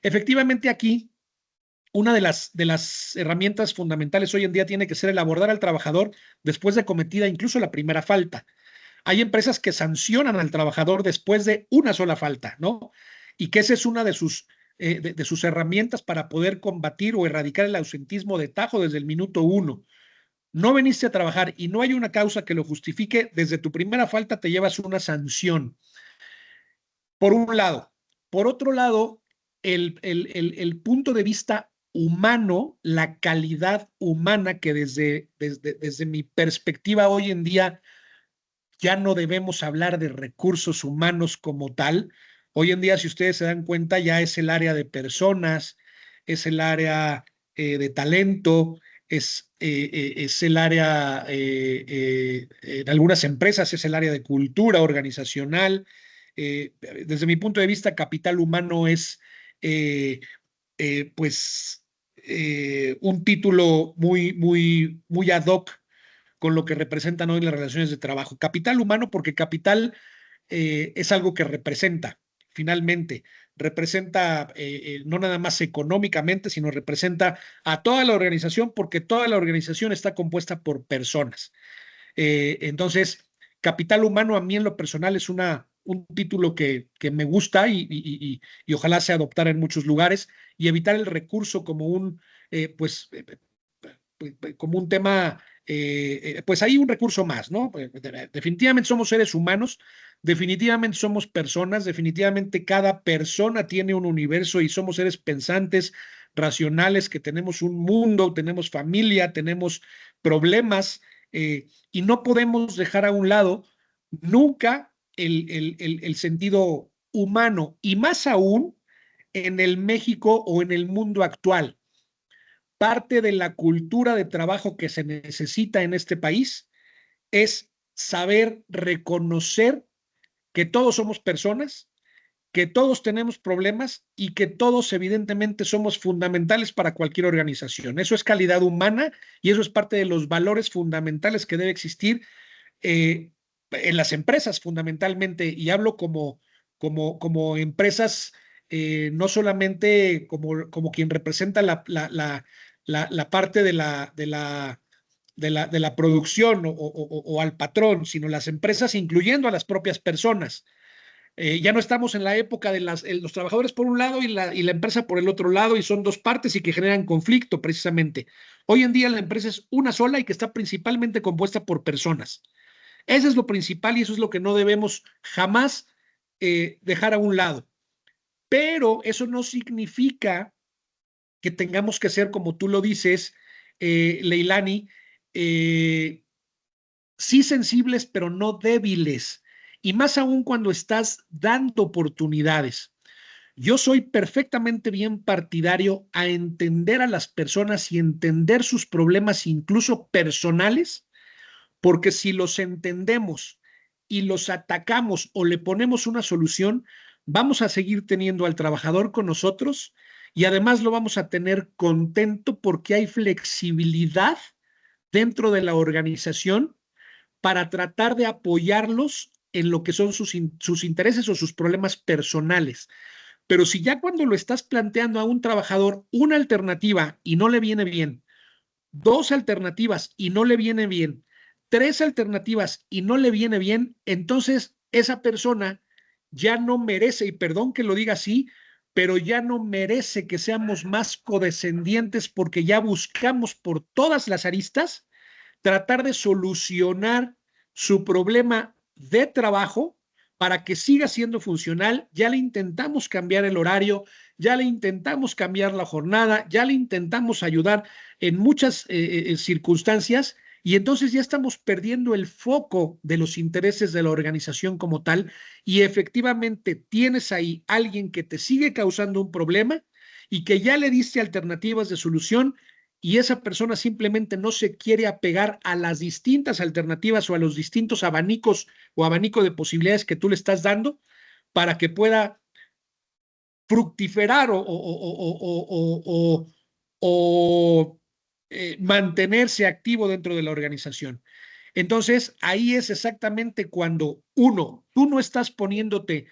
Efectivamente, aquí, una de las herramientas fundamentales hoy en día tiene que ser el abordar al trabajador después de cometida incluso la primera falta. Hay empresas que sancionan al trabajador después de una sola falta, ¿no? Y que esa es una de sus herramientas para poder combatir o erradicar el ausentismo de tajo desde el minuto uno. No veniste a trabajar y no hay una causa que lo justifique, desde tu primera falta te llevas una sanción. Por un lado. Por otro lado, el punto de vista humano, la calidad humana que desde mi perspectiva hoy en día ya no debemos hablar de recursos humanos como tal. Hoy en día, si ustedes se dan cuenta, ya es el área de personas, es el área de talento, es el área, en algunas empresas es el área de cultura organizacional. Desde mi punto de vista, capital humano es pues un título muy ad hoc con lo que representan hoy las relaciones de trabajo. Capital humano, porque capital es algo que representa. finalmente. Representa no nada más económicamente, sino representa a toda la organización, porque toda la organización está compuesta por personas. Entonces, capital humano a mí en lo personal es un título que me gusta y ojalá se adoptara en muchos lugares, y evitar el recurso como como un tema, pues hay un recurso más, ¿no? Definitivamente somos seres humanos, definitivamente somos personas, definitivamente cada persona tiene un universo y somos seres pensantes, racionales, que tenemos un mundo, tenemos familia, tenemos problemas, y no podemos dejar a un lado nunca el sentido humano, y más aún en el México o en el mundo actual. Parte de la cultura de trabajo que se necesita en este país es saber reconocer que todos somos personas, que todos tenemos problemas y que todos evidentemente somos fundamentales para cualquier organización. Eso es calidad humana y eso es parte de los valores fundamentales que debe existir en las empresas fundamentalmente, y hablo como empresas, no solamente como quien representa la parte de la producción o al patrón, sino las empresas incluyendo a las propias personas. Ya no estamos en la época de los trabajadores por un lado y la empresa por el otro lado, y son dos partes y que generan conflicto precisamente. Hoy en día la empresa es una sola y que está principalmente compuesta por personas. Eso es lo principal y eso es lo que no debemos jamás dejar a un lado. Pero eso no significa que tengamos que ser, como tú lo dices, Leilani, sí sensibles, pero no débiles. Y más aún cuando estás dando oportunidades. Yo soy perfectamente bien partidario a entender a las personas y entender sus problemas, incluso personales, porque si los entendemos y los atacamos o le ponemos una solución, vamos a seguir teniendo al trabajador con nosotros y además lo vamos a tener contento porque hay flexibilidad dentro de la organización para tratar de apoyarlos en lo que son sus intereses o sus problemas personales. Pero si ya cuando lo estás planteando a un trabajador una alternativa y no le viene bien, dos alternativas y no le viene bien, tres alternativas y no le viene bien, entonces esa persona ya no merece, y perdón que lo diga así, pero ya no merece que seamos más condescendientes, porque ya buscamos por todas las aristas tratar de solucionar su problema de trabajo para que siga siendo funcional. Ya le intentamos cambiar el horario, ya le intentamos cambiar la jornada, ya le intentamos ayudar en muchas circunstancias, y entonces ya estamos perdiendo el foco de los intereses de la organización como tal, y efectivamente tienes ahí alguien que te sigue causando un problema y que ya le diste alternativas de solución, y esa persona simplemente no se quiere apegar a las distintas alternativas o a los distintos abanicos o abanico de posibilidades que tú le estás dando para que pueda fructiferar o mantenerse activo dentro de la organización. Entonces, ahí es exactamente cuando, uno, tú no estás poniéndote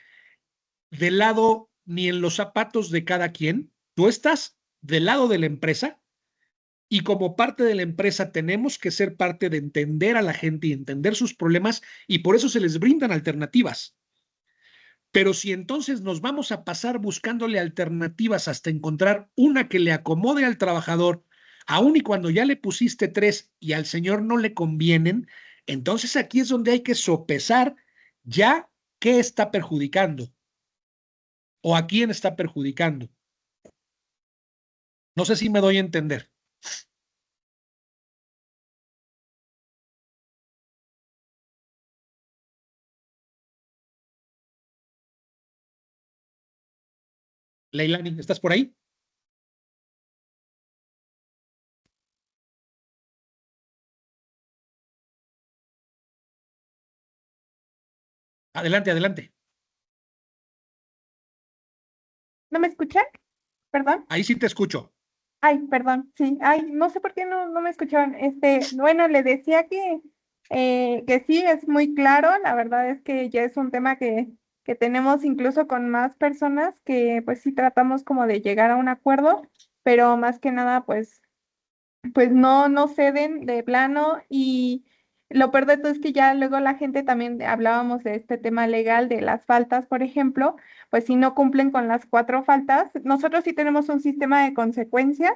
del lado ni en los zapatos de cada quien, tú estás del lado de la empresa, y como parte de la empresa tenemos que ser parte de entender a la gente y entender sus problemas, y por eso se les brindan alternativas. Pero si entonces nos vamos a pasar buscándole alternativas hasta encontrar una que le acomode al trabajador, aun y cuando ya le pusiste tres y al señor no le convienen, entonces aquí es donde hay que sopesar ya qué está perjudicando o a quién está perjudicando. No sé si me doy a entender. Leilani, ¿estás por ahí? Adelante, adelante. ¿No me escuchan? Perdón. Ahí sí te escucho. Ay, perdón, sí. Ay, no sé por qué no me escucharon. Bueno, le decía que sí es muy claro. La verdad es que ya es un tema que que tenemos incluso con más personas que pues sí tratamos como de llegar a un acuerdo, pero más que nada pues no ceden de plano y lo peor de todo es que ya luego la gente también hablábamos de este tema legal de las faltas, por ejemplo, pues si no cumplen con las 4 faltas, nosotros sí tenemos un sistema de consecuencias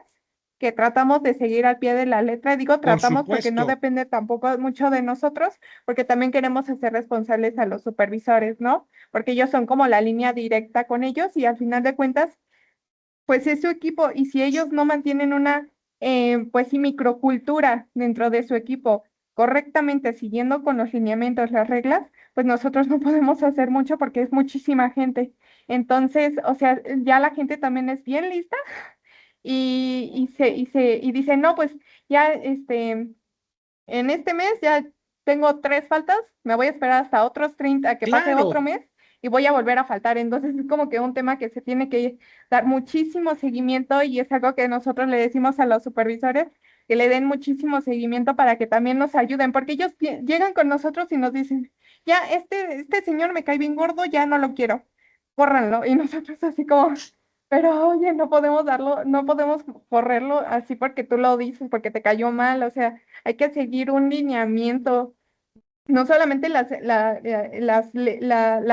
que tratamos de seguir al pie de la letra. Digo Por tratamos porque no supuesto. depende tampoco mucho de nosotros, porque también queremos hacer responsables a los supervisores, ¿no? Porque ellos son como la línea directa con ellos y al final de cuentas pues es su equipo y si ellos no mantienen una, pues sí, microcultura dentro de su equipo correctamente siguiendo con los lineamientos, las reglas, pues nosotros no podemos hacer mucho porque es muchísima gente. Entonces, o sea, ya la gente también es bien lista y dice, no, pues ya, en este mes ya tengo 3 faltas, me voy a esperar hasta otros 30, a que pase otro Claro. mes y voy a volver a faltar. Entonces es como que un tema que se tiene que dar muchísimo seguimiento y es algo que nosotros le decimos a los supervisores que le den muchísimo seguimiento para que también nos ayuden, porque ellos llegan con nosotros y nos dicen, ya este señor me cae bien gordo, ya no lo quiero, córranlo. Y nosotros así como, pero oye, no podemos darlo, no podemos correrlo así porque tú lo dices, porque te cayó mal, o sea, hay que seguir un lineamiento, no solamente la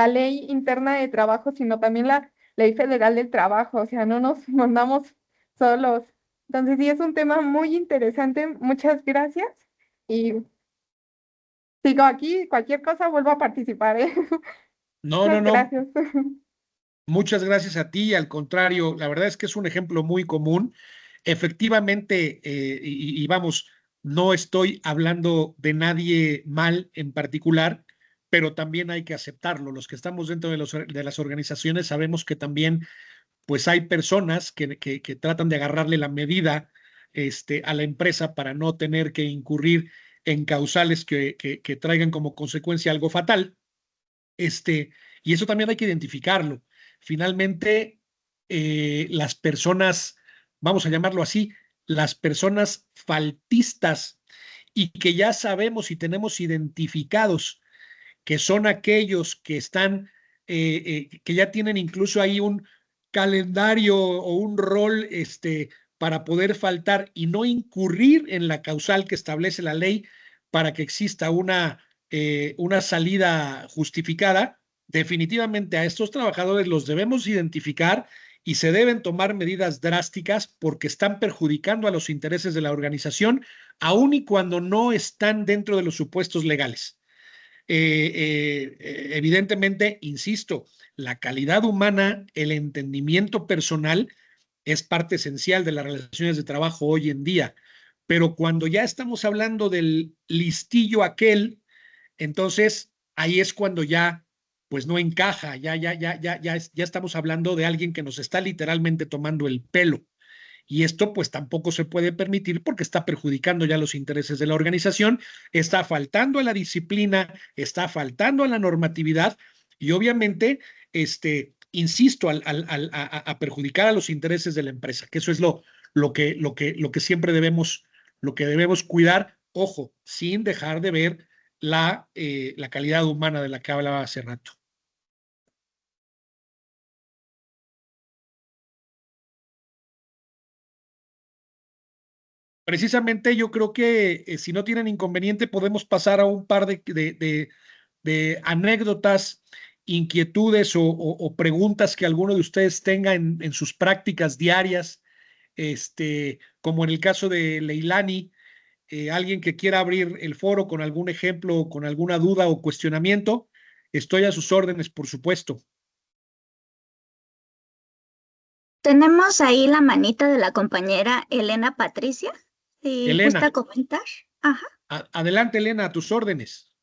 ley interna de trabajo, sino también la ley federal del trabajo, o sea, no nos mandamos solos. Entonces, sí, es un tema muy interesante, muchas gracias y sigo aquí, cualquier cosa vuelvo a participar, ¿eh? No, no, Muchas no. gracias. Muchas gracias a ti. Al contrario, la verdad es que es un ejemplo muy común. Efectivamente, y vamos, no estoy hablando de nadie mal en particular, pero también hay que aceptarlo. Los que estamos dentro de las organizaciones sabemos que también pues hay personas que tratan de agarrarle la medida a la empresa para no tener que incurrir en causales que traigan como consecuencia algo fatal. Y eso también hay que identificarlo. Finalmente, las personas, vamos a llamarlo así, las personas faltistas y que ya sabemos y tenemos identificados que son aquellos que están, que ya tienen incluso ahí un calendario o un rol para poder faltar y no incurrir en la causal que establece la ley para que exista una salida justificada. Definitivamente a estos trabajadores los debemos identificar y se deben tomar medidas drásticas porque están perjudicando a los intereses de la organización, aun y cuando no están dentro de los supuestos legales. Evidentemente, insisto, la calidad humana, el entendimiento personal es parte esencial de las relaciones de trabajo hoy en día. Pero cuando ya estamos hablando del listillo aquel, entonces ahí es cuando ya pues no encaja, ya estamos hablando de alguien que nos está literalmente tomando el pelo. Y esto pues tampoco se puede permitir porque está perjudicando ya los intereses de la organización, está faltando a la disciplina, está faltando a la normatividad y obviamente, insisto, a perjudicar a los intereses de la empresa, que eso es lo que siempre lo que debemos cuidar, ojo, sin dejar de ver la calidad humana de la que hablaba hace rato. Precisamente yo creo que si no tienen inconveniente podemos pasar a un par de anécdotas, inquietudes o preguntas que alguno de ustedes tenga en sus prácticas diarias, como en el caso de Leilani, alguien que quiera abrir el foro con algún ejemplo, con alguna duda o cuestionamiento, estoy a sus órdenes, por supuesto. Tenemos ahí la manita de la compañera Elena Patricia. Si Elena, gusta comentar. Ajá. Adelante, Elena, a tus órdenes.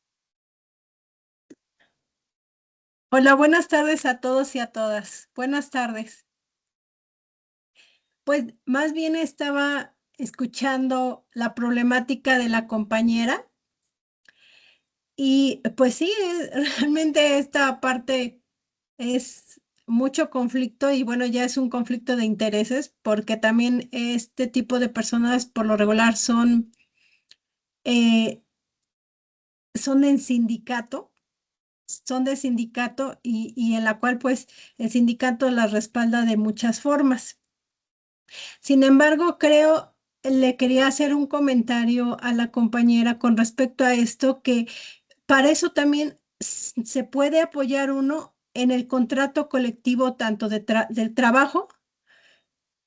Hola, buenas tardes a todos y a todas. Buenas tardes. Pues más bien estaba escuchando la problemática de la compañera y pues sí, realmente esta parte es mucho conflicto y bueno, ya es un conflicto de intereses porque también este tipo de personas por lo regular son en sindicato, son de sindicato y en la cual pues el sindicato las respalda de muchas formas. Sin embargo, le quería hacer un comentario a la compañera con respecto a esto, que para eso también se puede apoyar uno en el contrato colectivo tanto del trabajo,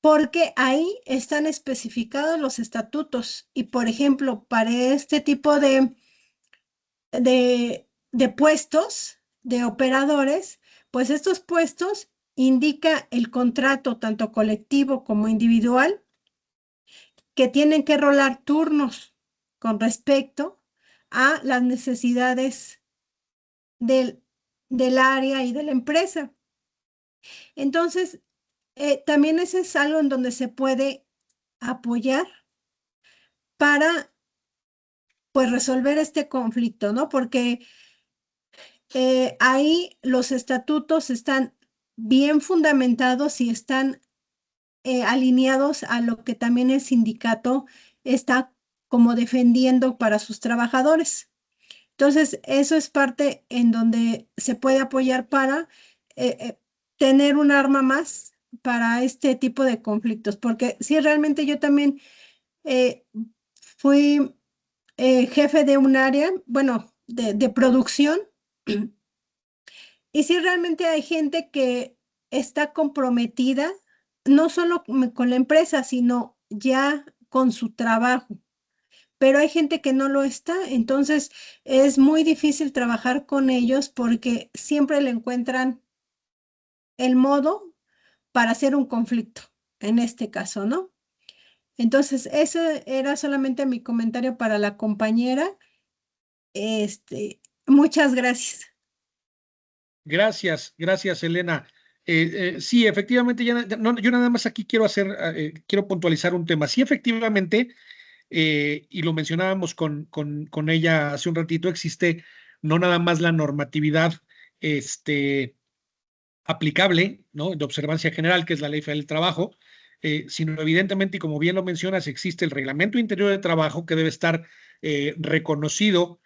porque ahí están especificados los estatutos. Y, por ejemplo, para este tipo de puestos, de operadores, pues estos puestos indica el contrato tanto colectivo como individual, que tienen que rolar turnos con respecto a las necesidades del área y de la empresa. Entonces, también ese es algo en donde se puede apoyar para, pues, resolver este conflicto, ¿no? Porque ahí los estatutos están bien fundamentados y están alineados a lo que también el sindicato está como defendiendo para sus trabajadores. Entonces, eso es parte en donde se puede apoyar para tener un arma más para este tipo de conflictos, porque sí, realmente yo también fui jefe de un área, bueno, de producción, y sí, realmente hay gente que está comprometida, no solo con la empresa, sino ya con su trabajo. Pero hay gente que no lo está, entonces es muy difícil trabajar con ellos porque siempre le encuentran el modo para hacer un conflicto, en este caso, ¿no? Entonces, ese era solamente mi comentario para la compañera. Muchas gracias. Gracias, Elena. Sí, efectivamente, yo nada más aquí quiero puntualizar un tema. Sí, efectivamente, y lo mencionábamos con ella hace un ratito, existe no nada más la normatividad aplicable, ¿no?, de observancia general, que es la Ley Federal del Trabajo, sino evidentemente, y como bien lo mencionas, existe el Reglamento Interior de Trabajo que debe estar reconocido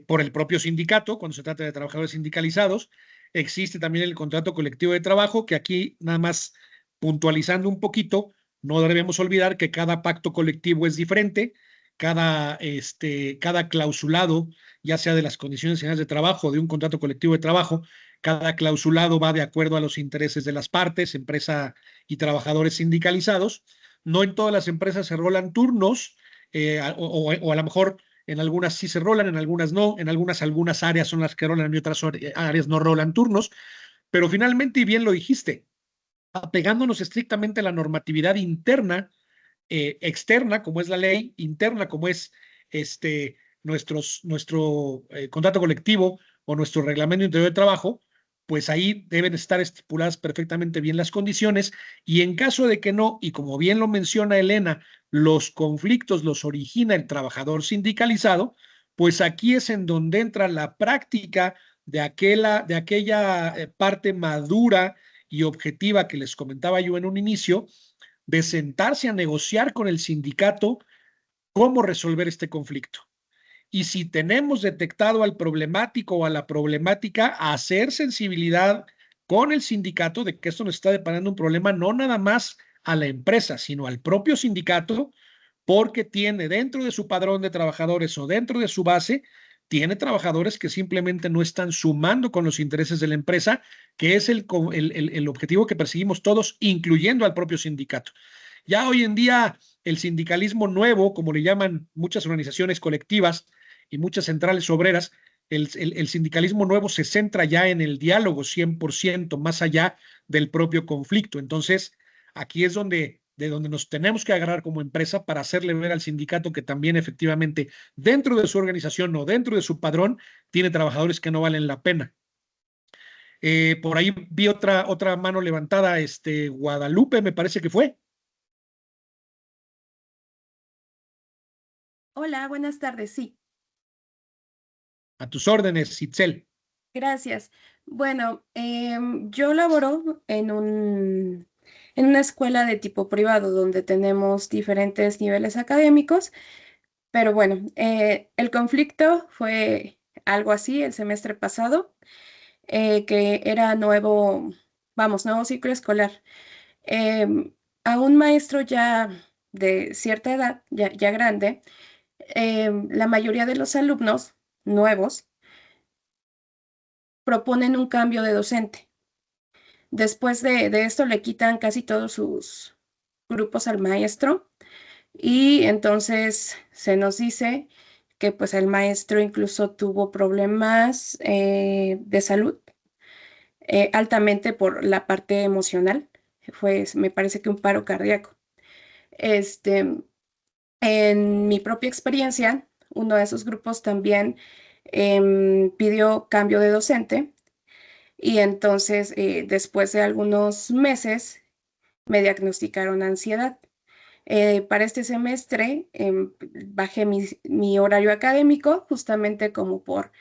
por el propio sindicato cuando se trata de trabajadores sindicalizados. Existe también el contrato colectivo de trabajo, que aquí nada más puntualizando un poquito, no debemos olvidar que cada pacto colectivo es diferente, cada clausulado, ya sea de las condiciones generales de trabajo o de un contrato colectivo de trabajo, cada clausulado va de acuerdo a los intereses de las partes, empresa y trabajadores sindicalizados. No en todas las empresas se rolan turnos, o a lo mejor en algunas sí se rolan, en algunas no, en algunas áreas son las que rolan y otras áreas no rolan turnos, pero finalmente, y bien lo dijiste, apegándonos estrictamente a la normatividad interna, externa, como es la ley, interna, como es nuestro contrato colectivo o nuestro reglamento interior de trabajo, pues ahí deben estar estipuladas perfectamente bien las condiciones, y en caso de que no, y como bien lo menciona Elena, los conflictos los origina el trabajador sindicalizado, pues aquí es en donde entra la práctica de aquella parte madura y objetiva que les comentaba yo en un inicio, de sentarse a negociar con el sindicato cómo resolver este conflicto. Y si tenemos detectado al problemático o a la problemática, hacer sensibilidad con el sindicato de que esto nos está deparando un problema no nada más a la empresa, sino al propio sindicato, porque tiene dentro de su padrón de trabajadores o dentro de su base, tiene trabajadores que simplemente no están sumando con los intereses de la empresa, que es el objetivo que perseguimos todos, incluyendo al propio sindicato. Ya hoy en día el sindicalismo nuevo, como le llaman muchas organizaciones colectivas y muchas centrales obreras, el sindicalismo nuevo se centra ya en el diálogo 100%, más allá del propio conflicto. Entonces, aquí es de donde nos tenemos que agarrar como empresa para hacerle ver al sindicato que también efectivamente dentro de su organización o dentro de su padrón tiene trabajadores que no valen la pena. Por ahí vi otra mano levantada, Guadalupe, me parece que fue. Hola, buenas tardes, sí. A tus órdenes, Itzel. Gracias. Bueno, yo laboro en una escuela de tipo privado donde tenemos diferentes niveles académicos, pero bueno, el conflicto fue algo así el semestre pasado, que era nuevo ciclo escolar. A un maestro ya de cierta edad, ya grande, la mayoría de los alumnos nuevos proponen un cambio de docente. Después de esto le quitan casi todos sus grupos al maestro y entonces se nos dice que pues el maestro incluso tuvo problemas de salud altamente por la parte emocional. Me parece que un paro cardíaco. En mi propia experiencia, uno de esos grupos también pidió cambio de docente y entonces después de algunos meses me diagnosticaron ansiedad. Para este semestre bajé mi horario académico justamente como por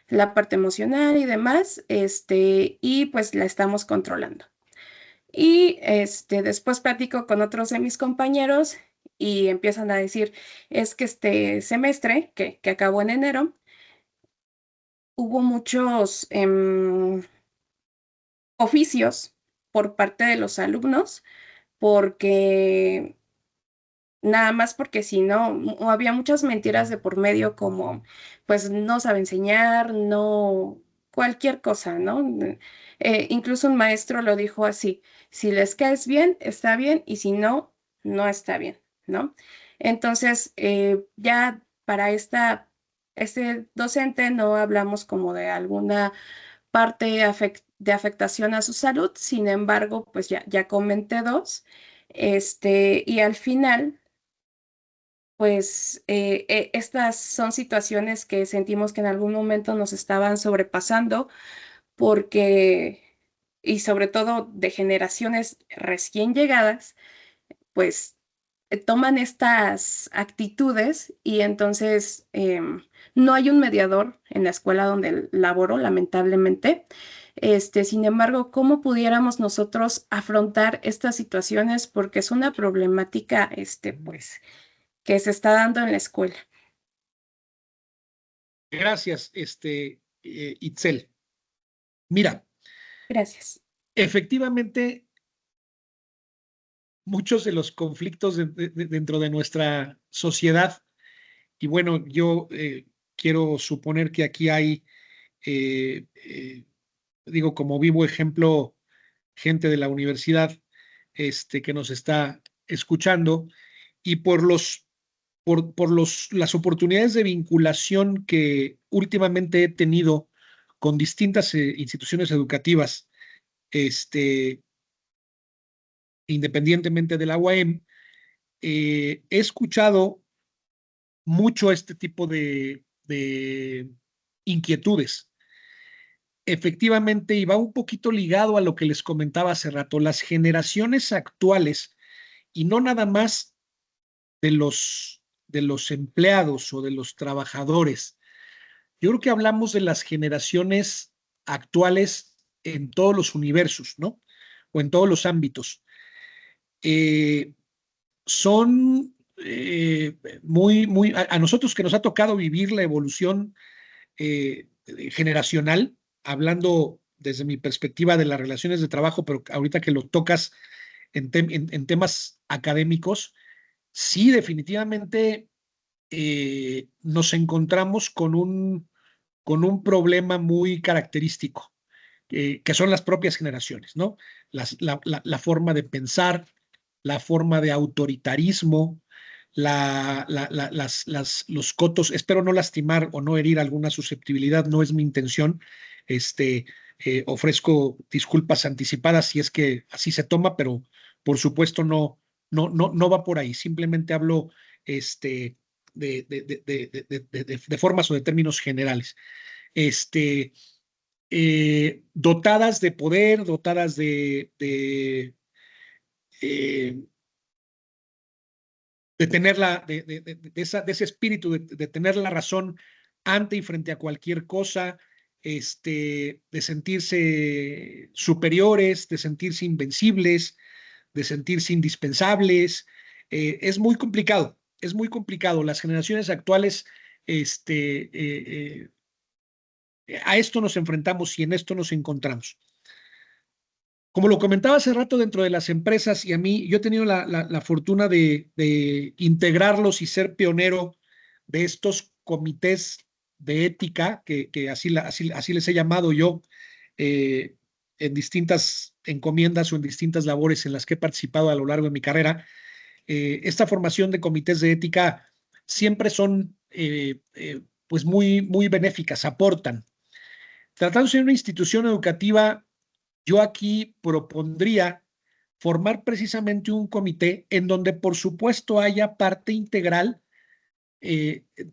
la parte emocional y demás, y pues la estamos controlando. Y después platico con otros de mis compañeros y empiezan a decir, es que este semestre, que acabó en enero, hubo muchos oficios por parte de los alumnos, porque nada más porque si no, había muchas mentiras de por medio como, pues no sabe enseñar, no, cualquier cosa, ¿no? Incluso un maestro lo dijo así, si les caes bien, está bien, y si no, no está bien, ¿no? Entonces, ya para este docente no hablamos como de alguna parte de afectación a su salud, sin embargo, pues ya comenté dos, y al final pues estas son situaciones que sentimos que en algún momento nos estaban sobrepasando porque, y sobre todo de generaciones recién llegadas, pues toman estas actitudes y entonces no hay un mediador en la escuela donde laboro, lamentablemente. Sin embargo, ¿cómo pudiéramos nosotros afrontar estas situaciones? Porque es una problemática, pues, que se está dando en la escuela. Gracias, Itzel. Mira. Gracias. Efectivamente, muchos de los conflictos dentro de nuestra sociedad, y bueno, yo quiero suponer que aquí hay, digo, como vivo ejemplo, gente de la universidad que nos está escuchando, y por las oportunidades de vinculación que últimamente he tenido con distintas instituciones educativas, independientemente de la UAM, he escuchado mucho este tipo de inquietudes. Efectivamente, y va un poquito ligado a lo que les comentaba hace rato, las generaciones actuales, y no nada más de los empleados o de los trabajadores. Yo creo que hablamos de las generaciones actuales en todos los universos, ¿no? O en todos los ámbitos. Son a nosotros que nos ha tocado vivir la evolución generacional, hablando desde mi perspectiva de las relaciones de trabajo, pero ahorita que lo tocas en temas académicos, sí, definitivamente nos encontramos con un problema muy característico, que son las propias generaciones, ¿no? La forma de pensar, la forma de autoritarismo, los cotos. Espero no lastimar o no herir alguna susceptibilidad, no es mi intención. Ofrezco disculpas anticipadas si es que así se toma, pero por supuesto no va por ahí. Simplemente hablo de formas o de términos generales. Dotadas de poder, dotadas de tener de ese espíritu de tener la razón ante y frente a cualquier cosa, de sentirse superiores, de sentirse invencibles, de sentirse indispensables. Es muy complicado, es muy complicado. Las generaciones actuales a esto nos enfrentamos y en esto nos encontramos. Como lo comentaba hace rato dentro de las empresas, y a mí, yo he tenido la fortuna de integrarlos y ser pionero de estos comités de ética, que así les he llamado yo, en distintas encomiendas o en distintas labores en las que he participado a lo largo de mi carrera. Esta formación de comités de ética siempre son pues muy benéficas, aportan. Tratándose de una institución educativa, yo aquí propondría formar precisamente un comité en donde, por supuesto, haya parte integral,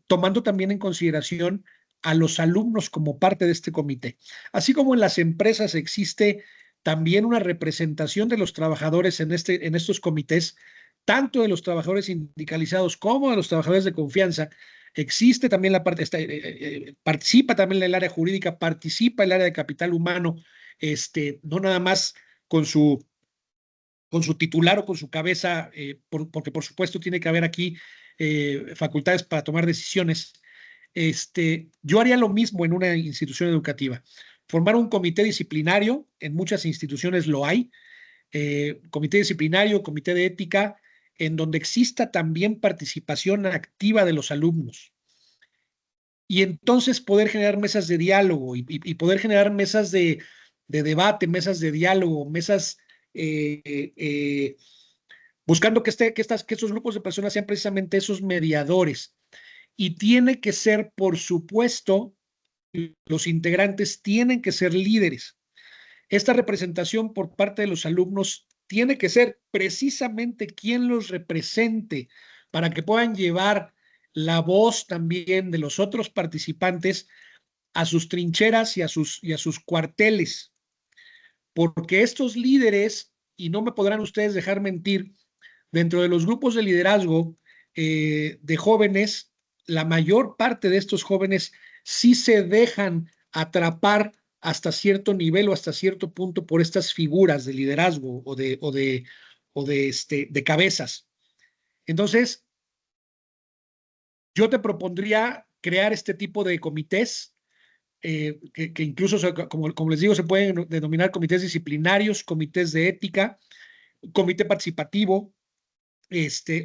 tomando también en consideración a los alumnos como parte de este comité. Así como en las empresas existe también una representación de los trabajadores en estos comités, tanto de los trabajadores sindicalizados como de los trabajadores de confianza. Existe también la parte, participa también el área jurídica, participa el área de capital humano, no nada más con su titular o con su cabeza, porque por supuesto tiene que haber aquí facultades para tomar decisiones. Yo haría lo mismo en una institución educativa. Formar un comité disciplinario, en muchas instituciones lo hay, comité disciplinario, comité de ética, en donde exista también participación activa de los alumnos. Y entonces poder generar mesas de diálogo y poder generar mesas de debate, mesas de diálogo, mesas buscando que estos grupos de personas sean precisamente esos mediadores. Y tiene que ser, por supuesto, los integrantes tienen que ser líderes. Esta representación por parte de los alumnos tiene que ser precisamente quien los represente para que puedan llevar la voz también de los otros participantes a sus trincheras y a sus cuarteles. Porque estos líderes, y no me podrán ustedes dejar mentir, dentro de los grupos de liderazgo de jóvenes, la mayor parte de estos jóvenes sí se dejan atrapar hasta cierto nivel o hasta cierto punto por estas figuras de liderazgo o de cabezas. Entonces, yo te propondría crear este tipo de comités, que incluso, como les digo, se pueden denominar comités disciplinarios, comités de ética, comité participativo,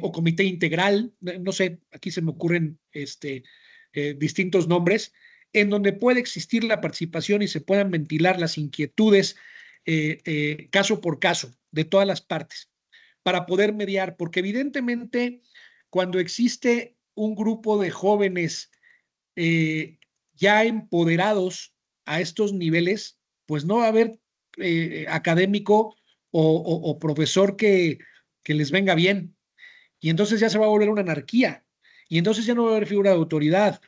o comité integral, no sé, aquí se me ocurren distintos nombres, en donde puede existir la participación y se puedan ventilar las inquietudes caso por caso de todas las partes para poder mediar, porque evidentemente cuando existe un grupo de jóvenes ya empoderados a estos niveles, pues no va a haber académico o profesor que les venga bien. Y entonces ya se va a volver una anarquía. Y entonces ya no va a haber figura de autoridad.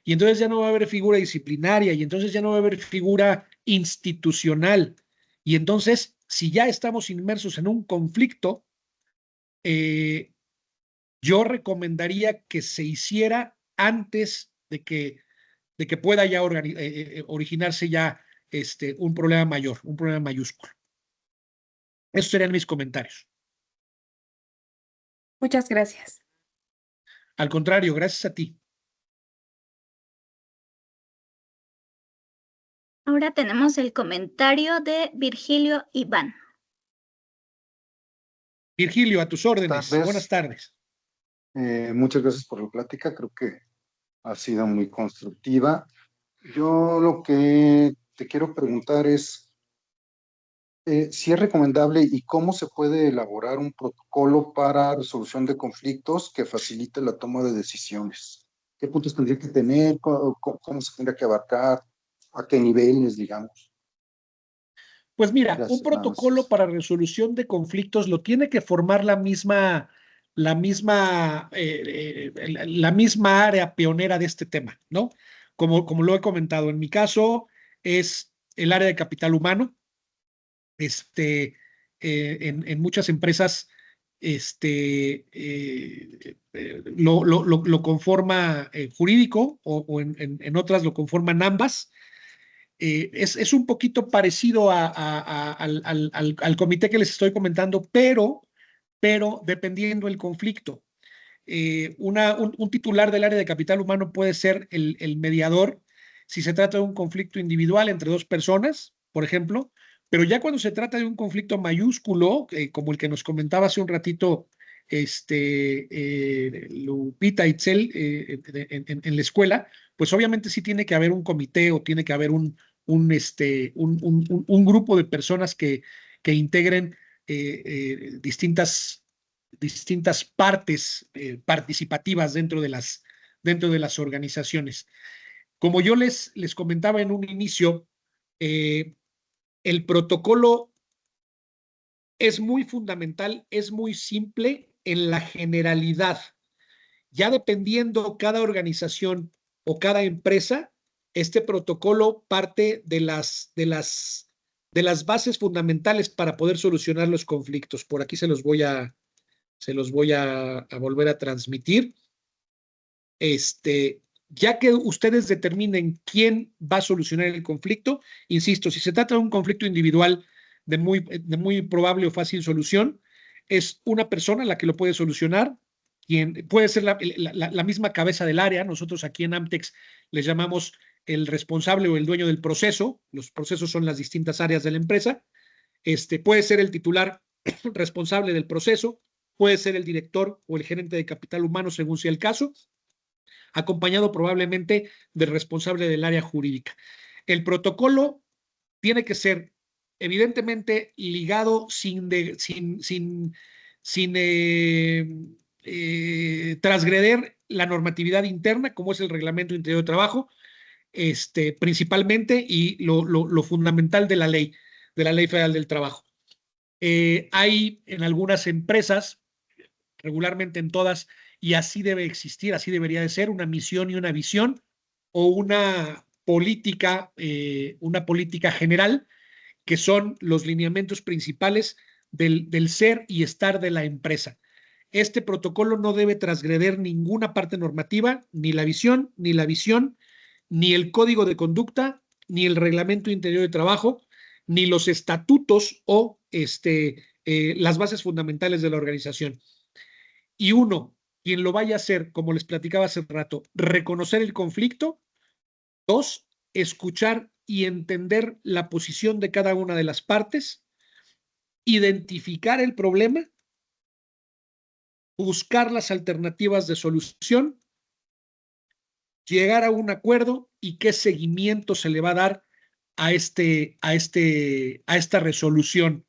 Y entonces ya no va a haber figura disciplinaria. Y entonces ya no va a haber figura institucional. Y entonces, si ya estamos inmersos en un conflicto, yo recomendaría que se hiciera antes de que pueda ya originarse ya un problema mayor, un problema mayúsculo. Esos serían mis comentarios. Muchas gracias. Al contrario, gracias a ti. Ahora tenemos el comentario de Virgilio Iván. Virgilio, a tus órdenes. Buenas tardes. Muchas gracias por la plática. Creo que ha sido muy constructiva. Yo lo que te quiero preguntar es si es recomendable y cómo se puede elaborar un protocolo para resolución de conflictos que facilite la toma de decisiones. ¿Qué puntos tendría que tener? ¿Cómo se tendría que abarcar? ¿A qué niveles, digamos? Pues mira, Gracias, un protocolo para resolución de conflictos lo tiene que formar la misma área pionera de este tema, ¿no? Como lo he comentado, en mi caso es el área de capital humano. En muchas empresas lo conforma jurídico o en otras lo conforman ambas. Es un poquito parecido al comité que les estoy comentando, pero dependiendo del conflicto. Un titular del área de capital humano puede ser el mediador si se trata de un conflicto individual entre dos personas, por ejemplo, pero ya cuando se trata de un conflicto mayúsculo, como el que nos comentaba hace un ratito Lupita Itzel en la escuela, pues obviamente sí tiene que haber un comité o tiene que haber un grupo de personas que integren distintas partes participativas dentro de las organizaciones. Como yo les comentaba en un inicio, el protocolo es muy fundamental, es muy simple en la generalidad. Ya dependiendo cada organización o cada empresa, este protocolo parte de las bases fundamentales para poder solucionar los conflictos. Por aquí se los voy a volver a transmitir. Ya que ustedes determinen quién va a solucionar el conflicto, insisto, si se trata de un conflicto individual de muy probable o fácil solución, es una persona la que lo puede solucionar, quien puede ser la misma cabeza del área. Nosotros aquí en Amtex les llamamos el responsable o el dueño del proceso. Los procesos son las distintas áreas de la empresa. Puede ser el titular responsable del proceso, puede ser el director o el gerente de capital humano, según sea el caso, acompañado probablemente del responsable del área jurídica. El protocolo tiene que ser evidentemente ligado sin transgreder la normatividad interna, como es el Reglamento Interior de Trabajo, principalmente, y lo fundamental de la Ley Federal del Trabajo. Hay en algunas empresas, regularmente en todas, y así debe existir, así debería de ser, una misión y una visión, o una política general, que son los lineamientos principales del ser y estar de la empresa. Este protocolo no debe transgreder ninguna parte normativa, ni la visión, ni la visión, ni el código de conducta, ni el reglamento interior de trabajo, ni los estatutos o las bases fundamentales de la organización. Y uno, quien lo vaya a hacer, como les platicaba hace rato, reconocer el conflicto. Dos, escuchar y entender la posición de cada una de las partes, identificar el problema, buscar las alternativas de solución, llegar a un acuerdo y qué seguimiento se le va a dar a esta resolución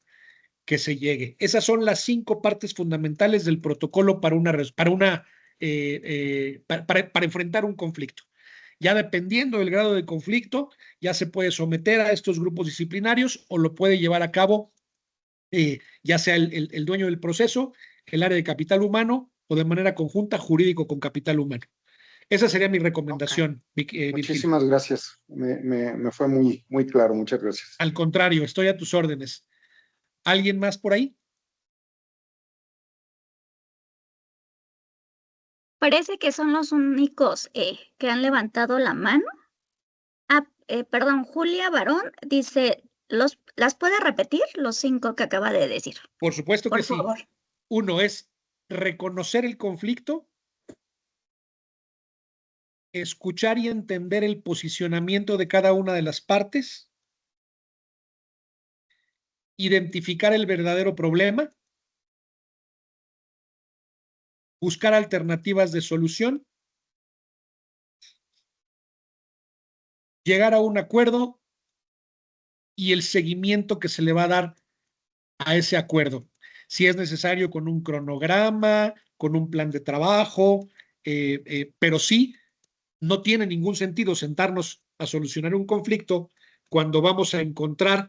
que se llegue. Esas son las 5 partes fundamentales del protocolo para enfrentar un conflicto. Ya dependiendo del grado de conflicto, ya se puede someter a estos grupos disciplinarios o lo puede llevar a cabo ya sea el dueño del proceso, el área de capital humano o de manera conjunta jurídico con capital humano. Esa sería mi recomendación. Okay. Muchísimas gracias. Me fue muy, muy claro. Muchas gracias. Al contrario, estoy a tus órdenes. ¿Alguien más por ahí? Parece que son los únicos que han levantado la mano. Perdón, Julia Barón dice, ¿las puede repetir los 5 que acaba de decir? Por supuesto que sí. Por favor. Uno es reconocer el conflicto, escuchar y entender el posicionamiento de cada una de las partes, identificar el verdadero problema, buscar alternativas de solución, llegar a un acuerdo y el seguimiento que se le va a dar a ese acuerdo. Si es necesario con un cronograma, con un plan de trabajo, pero sí, no tiene ningún sentido sentarnos a solucionar un conflicto cuando vamos a encontrar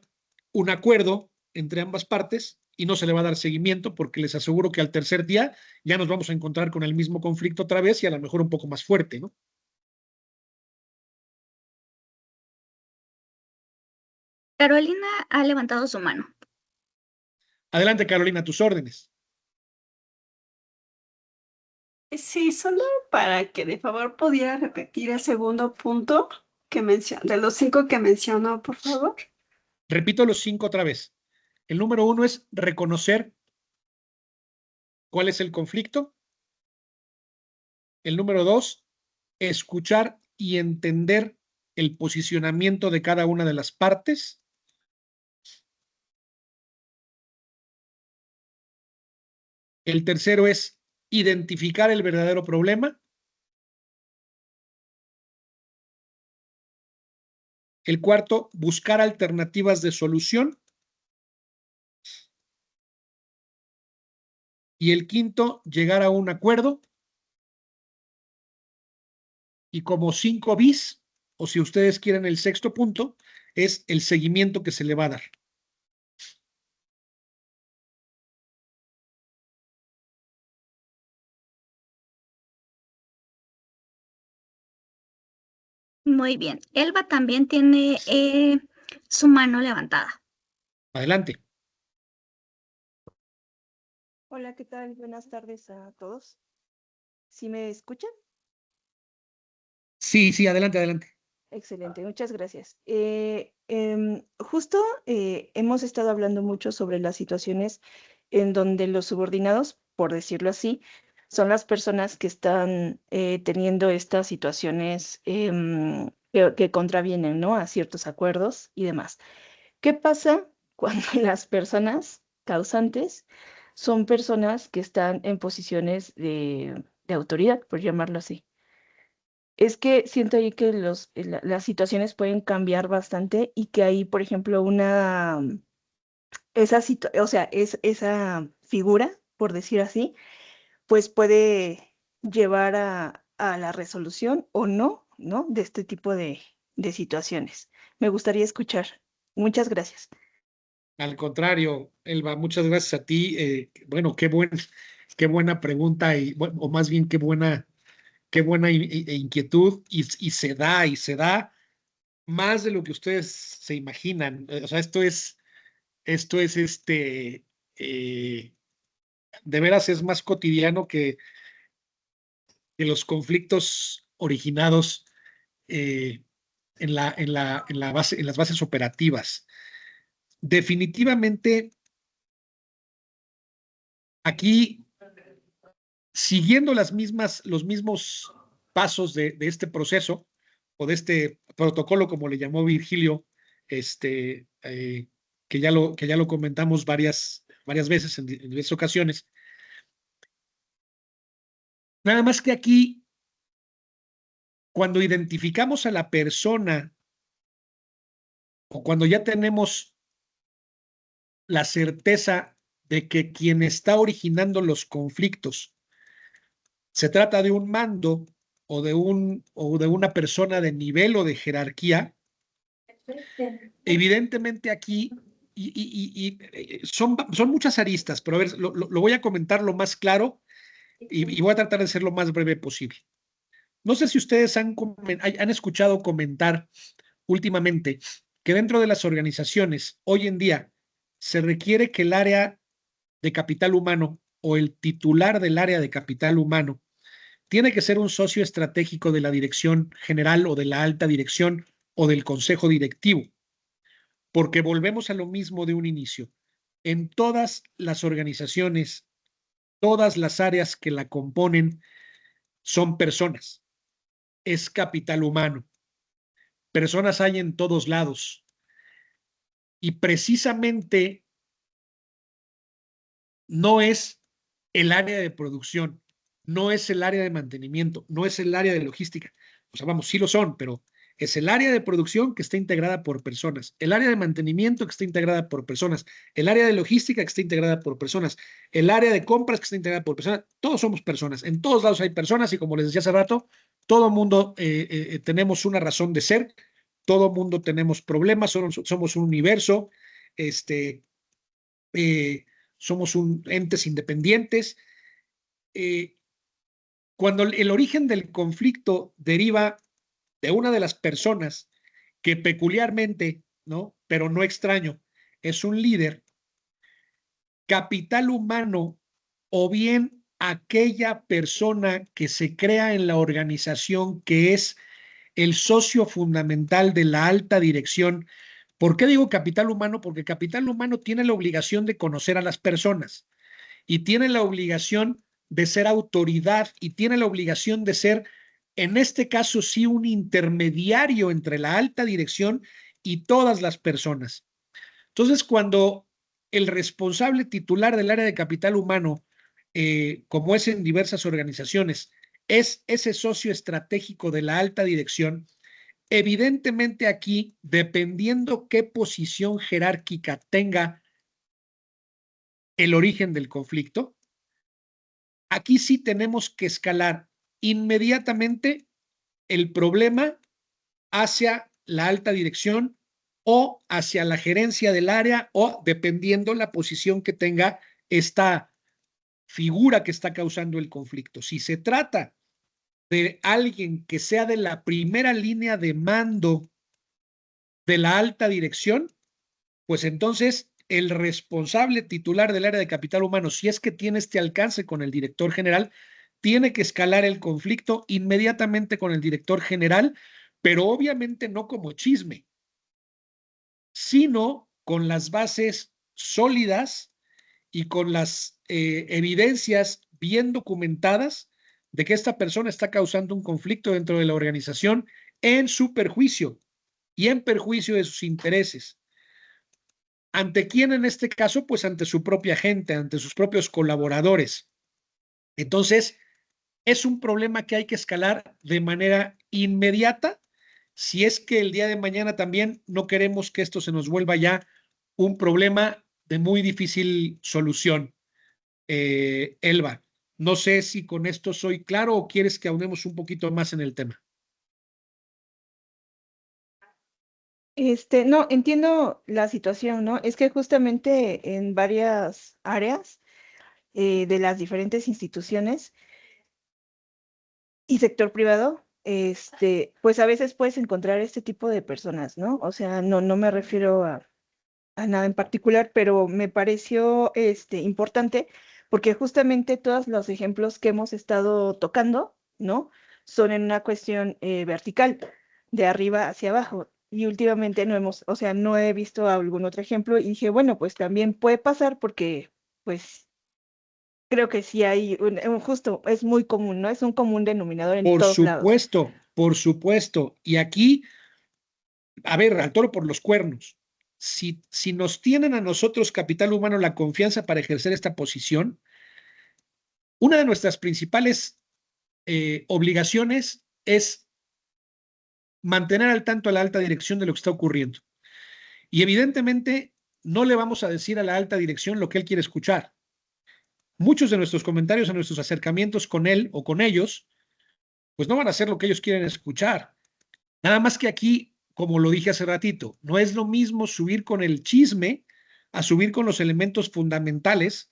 un acuerdo entre ambas partes y no se le va a dar seguimiento, porque les aseguro que al tercer día ya nos vamos a encontrar con el mismo conflicto otra vez y a lo mejor un poco más fuerte, ¿no? Carolina ha levantado su mano. Adelante, Carolina, a tus órdenes. Sí, solo para que de favor pudiera repetir el segundo punto de los 5 que mencionó, por favor. Repito los 5 otra vez. El número 1 es reconocer cuál es el conflicto. El número 2, escuchar y entender el posicionamiento de cada una de las partes. El tercero es identificar el verdadero problema. El cuarto, buscar alternativas de solución. Y el quinto, llegar a un acuerdo. Y como 5 bis, o si ustedes quieren el sexto punto, es el seguimiento que se le va a dar. Muy bien. Elba también tiene su mano levantada. Adelante. Hola, ¿qué tal? Buenas tardes a todos. ¿Sí me escuchan? Sí, adelante, adelante. Excelente, muchas gracias. Justo hemos estado hablando mucho sobre las situaciones en donde los subordinados, por decirlo así, son las personas que están teniendo estas situaciones que contravienen, ¿no?, a ciertos acuerdos y demás. ¿Qué pasa cuando las personas causantes son personas que están en posiciones de autoridad, por llamarlo así? Es que siento ahí que las situaciones pueden cambiar bastante y que ahí, por ejemplo, esa figura, por decir así, pues puede llevar a la resolución o no, ¿no?, de este tipo de situaciones. Me gustaría escuchar. Muchas gracias. Al contrario, Elba, muchas gracias a ti. Bueno, qué buena pregunta, o más bien qué buena inquietud, y se da más de lo que ustedes se imaginan. O sea, esto es de veras es más cotidiano que los conflictos originados en las bases operativas. Definitivamente, aquí, siguiendo los mismos pasos de este proceso o de este protocolo, como le llamó Virgilio, que ya lo comentamos varias veces en diversas ocasiones. Nada más que aquí, cuando identificamos a la persona o cuando ya tenemos la certeza de que quien está originando los conflictos se trata de un mando o de una persona de nivel o de jerarquía, evidentemente aquí son muchas aristas, pero a ver, lo voy a comentar lo más claro y voy a tratar de ser lo más breve posible. No sé si ustedes han escuchado comentar últimamente que dentro de las organizaciones hoy en día se requiere que el área de capital humano o el titular del área de capital humano tiene que ser un socio estratégico de la dirección general o de la alta dirección o del consejo directivo, porque volvemos a lo mismo de un inicio. En todas las organizaciones, todas las áreas que la componen son personas, es capital humano. Personas hay en todos lados. Y precisamente no es el área de producción, no es el área de mantenimiento, no es el área de logística. O sea, vamos, sí lo son, pero es el área de producción que está integrada por personas, el área de mantenimiento que está integrada por personas, el área de logística que está integrada por personas, el área de compras que está integrada por personas. Todos somos personas, en todos lados hay personas y, como les decía hace rato, todo mundo tenemos una razón de ser, todo mundo tenemos problemas, somos un universo, somos entes independientes. Cuando el origen del conflicto deriva de una de las personas que peculiarmente, ¿no?, pero no extraño, es un líder, capital humano, o bien aquella persona que se crea en la organización que es el socio fundamental de la alta dirección. ¿Por qué digo capital humano? Porque capital humano tiene la obligación de conocer a las personas y tiene la obligación de ser autoridad y tiene la obligación de ser en este caso sí un intermediario entre la alta dirección y todas las personas. Entonces, cuando el responsable titular del área de capital humano, como es en diversas organizaciones, es ese socio estratégico de la alta dirección, evidentemente aquí, dependiendo qué posición jerárquica tenga el origen del conflicto, aquí sí tenemos que escalar inmediatamente el problema hacia la alta dirección o hacia la gerencia del área, o dependiendo la posición que tenga esta figura que está causando el conflicto. Si se trata de alguien que sea de la primera línea de mando de la alta dirección, pues entonces el responsable titular del área de capital humano, si es que tiene este alcance con el director general, tiene que escalar el conflicto inmediatamente con el director general, pero obviamente no como chisme, sino con las bases sólidas y con las evidencias bien documentadas de que esta persona está causando un conflicto dentro de la organización en su perjuicio y en perjuicio de sus intereses. ¿Ante quién en este caso? Pues ante su propia gente, ante sus propios colaboradores. Entonces, es un problema que hay que escalar de manera inmediata, si es que el día de mañana también no queremos que esto se nos vuelva ya un problema de muy difícil solución. Elba, no sé si con esto soy claro o quieres que ahondemos un poquito más en el tema. No, entiendo la situación, ¿no? Es que justamente en varias áreas de las diferentes instituciones y sector privado, pues a veces puedes encontrar este tipo de personas, ¿no? O sea, no me refiero a nada en particular, pero me pareció importante porque justamente todos los ejemplos que hemos estado tocando, ¿no? Son en una cuestión vertical, de arriba hacia abajo. Y últimamente o sea, no he visto algún otro ejemplo y dije, bueno, pues también puede pasar porque, pues, creo que sí hay, justo, es muy común, ¿no? Es un común denominador en todos lados. Por supuesto. Y aquí, a ver, al toro por los cuernos. Si nos tienen a nosotros, capital humano, la confianza para ejercer esta posición, una de nuestras principales obligaciones es mantener al tanto a la alta dirección de lo que está ocurriendo. Y evidentemente no le vamos a decir a la alta dirección lo que él quiere escuchar. Muchos de nuestros comentarios, a nuestros acercamientos con él o con ellos, pues no van a ser lo que ellos quieren escuchar. Nada más que aquí, como lo dije hace ratito, no es lo mismo subir con el chisme a subir con los elementos fundamentales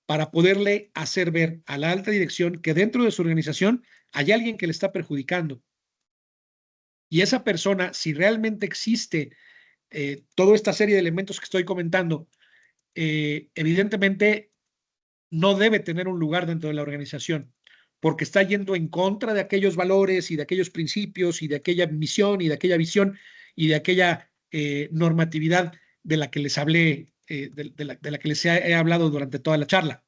para poderle hacer ver a la alta dirección que dentro de su organización hay alguien que le está perjudicando. Y esa persona, si realmente existe toda esta serie de elementos que estoy comentando, evidentemente no debe tener un lugar dentro de la organización, porque está yendo en contra de aquellos valores y de aquellos principios y de aquella misión y de aquella visión y de aquella normatividad de la que les hablé, de la que les he hablado durante toda la charla.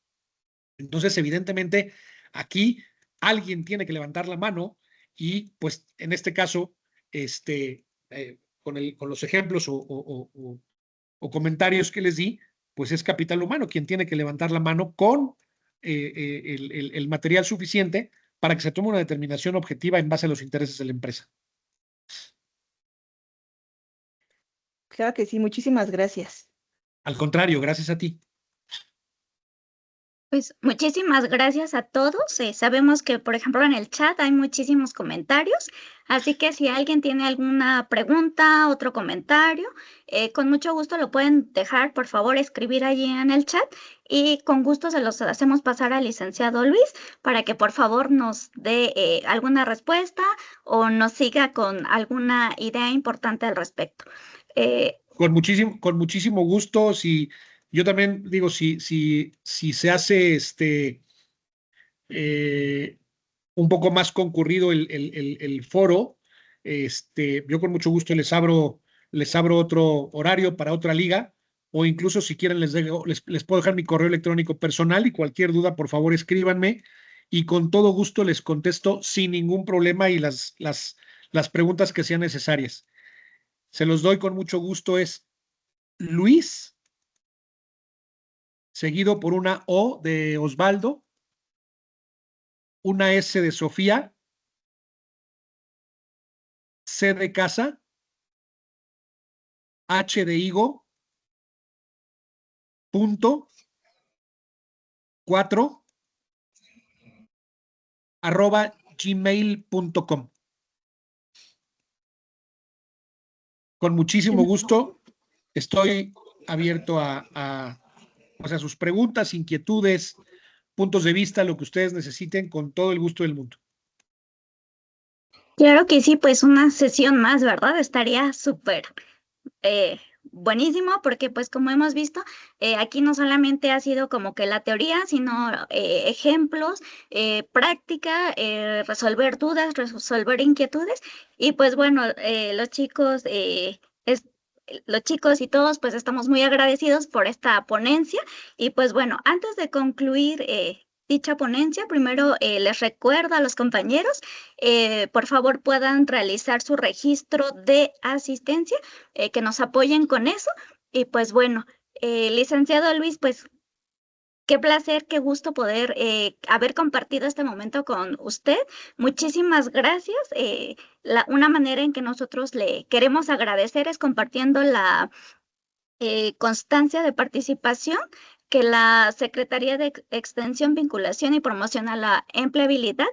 Entonces, evidentemente, aquí alguien tiene que levantar la mano y, pues, en este caso, con los ejemplos o comentarios que les di, pues es capital humano quien tiene que levantar la mano con el material suficiente para que se tome una determinación objetiva en base a los intereses de la empresa. Claro que sí, muchísimas gracias. Al contrario, gracias a ti. Pues muchísimas gracias a todos. Sabemos que, por ejemplo, en el chat hay muchísimos comentarios, así que si alguien tiene alguna pregunta, otro comentario, con mucho gusto lo pueden dejar, por favor, escribir allí en el chat y con gusto se los hacemos pasar al licenciado Luis para que por favor nos dé alguna respuesta o nos siga con alguna idea importante al respecto. Con muchísimo gusto. Yo también digo, si se hace un poco más concurrido el foro, yo con mucho gusto les abro otro horario para otra liga, o incluso si quieren les puedo dejar mi correo electrónico personal y cualquier duda, por favor, escríbanme y con todo gusto les contesto sin ningún problema y las preguntas que sean necesarias. Se los doy con mucho gusto. Es Luis, seguido por una O de Osvaldo, una S de Sofía, C de casa, H de higo, punto, 4, @gmail.com. Con muchísimo gusto estoy abierto a sus preguntas, inquietudes, puntos de vista, lo que ustedes necesiten, con todo el gusto del mundo. Claro que sí, pues una sesión más, ¿verdad? Estaría súper buenísimo porque pues como hemos visto, aquí no solamente ha sido como que la teoría, sino ejemplos, práctica, resolver dudas, resolver inquietudes y pues bueno, los chicos y todos pues estamos muy agradecidos por esta ponencia y pues bueno, antes de concluir dicha ponencia, primero les recuerdo a los compañeros, por favor puedan realizar su registro de asistencia, que nos apoyen con eso. Y pues bueno, licenciado Luis, pues qué placer, qué gusto poder haber compartido este momento con usted. Muchísimas gracias. Una manera en que nosotros le queremos agradecer es compartiendo la constancia de participación que la Secretaría de Extensión, Vinculación y Promoción a la Empleabilidad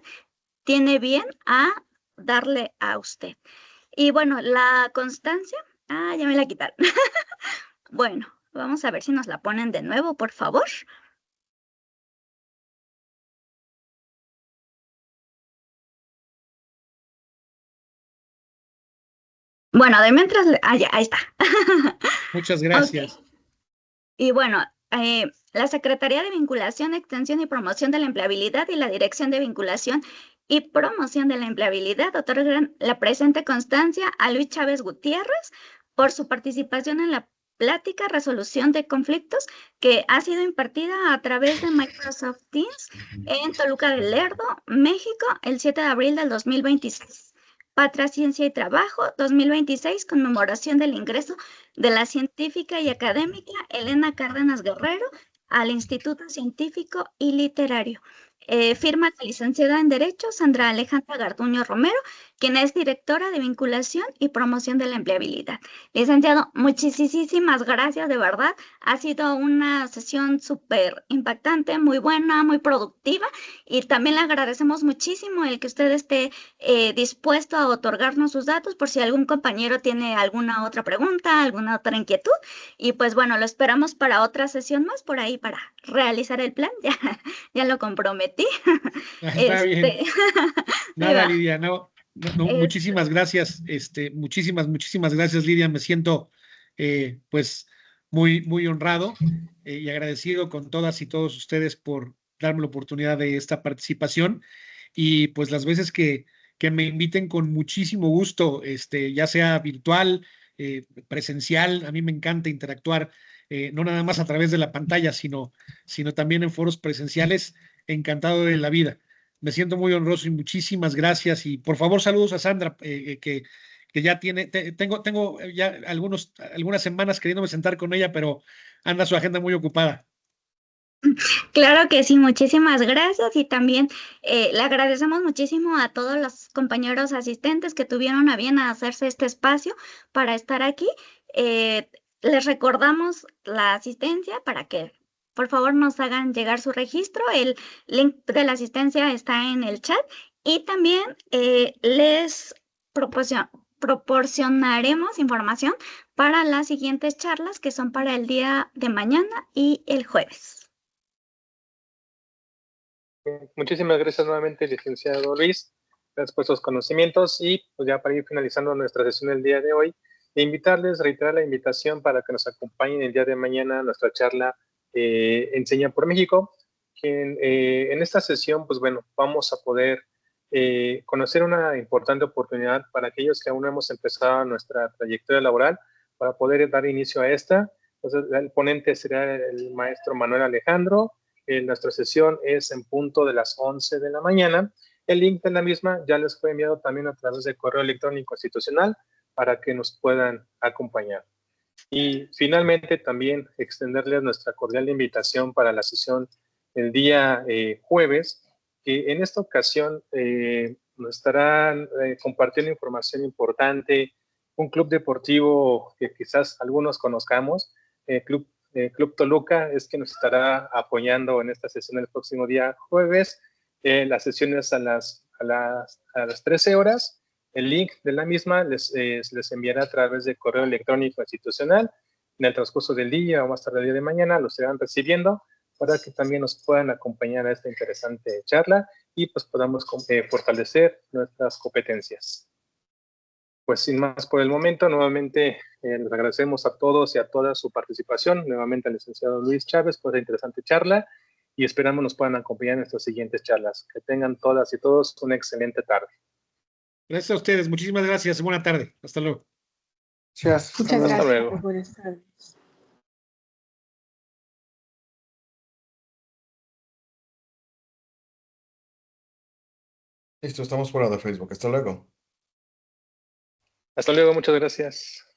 tiene bien a darle a usted. Y bueno, la constancia, ya me la quitaron. Bueno, vamos a ver si nos la ponen de nuevo, por favor. Bueno, de mientras, ya, ahí está. Muchas gracias. Okay. Y bueno, la Secretaría de Vinculación, Extensión y Promoción de la Empleabilidad y la Dirección de Vinculación y Promoción de la Empleabilidad otorgan la presente constancia a Luis Chávez Gutiérrez por su participación en la plática resolución de conflictos que ha sido impartida a través de Microsoft Teams en Toluca del Lerdo, México, el 7 de abril del 2026. Patria, Ciencia y Trabajo, 2026, conmemoración del ingreso de la científica y académica Elena Cárdenas Guerrero al Instituto Científico y Literario. Firma la licenciada en Derecho Sandra Alejandra Garduño Romero, quien es directora de Vinculación y Promoción de la Empleabilidad. Licenciado, muchísimas gracias, de verdad. Ha sido una sesión súper impactante, muy buena, muy productiva y también le agradecemos muchísimo el que usted esté dispuesto a otorgarnos sus datos por si algún compañero tiene alguna otra pregunta, alguna otra inquietud. Y pues bueno, lo esperamos para otra sesión más por ahí para realizar el plan. Ya lo comprometí. Está bien. Nada, Lidia, no, muchísimas gracias. Muchísimas gracias, Lidia. Me siento pues muy honrado y agradecido con todas y todos ustedes por darme la oportunidad de esta participación. Y pues las veces que me inviten, con muchísimo gusto, ya sea virtual, presencial. A mí me encanta interactuar, no nada más a través de la pantalla, sino también en foros presenciales. Encantado de la vida. Me siento muy honroso y muchísimas gracias. Y por favor, saludos a Sandra, que ya tengo ya algunas semanas queriéndome sentar con ella, pero anda su agenda muy ocupada. Claro que sí, muchísimas gracias y también le agradecemos muchísimo a todos los compañeros asistentes que tuvieron a bien a hacerse este espacio para estar aquí. Les recordamos la asistencia para que por favor nos hagan llegar su registro. El link de la asistencia está en el chat y también les proporcionaremos información para las siguientes charlas que son para el día de mañana y el jueves. Muchísimas gracias nuevamente, licenciado Luis. Gracias por esos conocimientos y pues ya para ir finalizando nuestra sesión del día de hoy, reiterar la invitación para que nos acompañen el día de mañana a nuestra charla Enseña por México. En esta sesión, pues bueno, vamos a poder conocer una importante oportunidad para aquellos que aún no hemos empezado nuestra trayectoria laboral, para poder dar inicio a esta. Entonces, el ponente será el maestro Manuel Alejandro. nuestra sesión es en punto de las 11 de la mañana. El link de la misma ya les fue enviado también a través de correo electrónico institucional para que nos puedan acompañar. Y finalmente también extenderles nuestra cordial invitación para la sesión el día jueves, que en esta ocasión nos estarán compartiendo información importante, un club deportivo que quizás algunos conozcamos, Club Toluca, es que nos estará apoyando en esta sesión el próximo día jueves. Las sesiones a las 13 horas. El link de la misma les enviará a través de correo electrónico institucional. En el transcurso del día o más tarde el día de mañana los irán recibiendo para que también nos puedan acompañar a esta interesante charla y pues podamos fortalecer nuestras competencias. Pues sin más por el momento, nuevamente les agradecemos a todos y a todas su participación, nuevamente al licenciado Luis Chávez por esta interesante charla y esperamos nos puedan acompañar en nuestras siguientes charlas. Que tengan todas y todos una excelente tarde. Gracias a ustedes, muchísimas gracias, buena tarde, hasta luego. Gracias. Muchas Hasta gracias. luego. Buenas tardes. Listo, estamos fuera de Facebook. Hasta luego. Hasta luego, muchas gracias.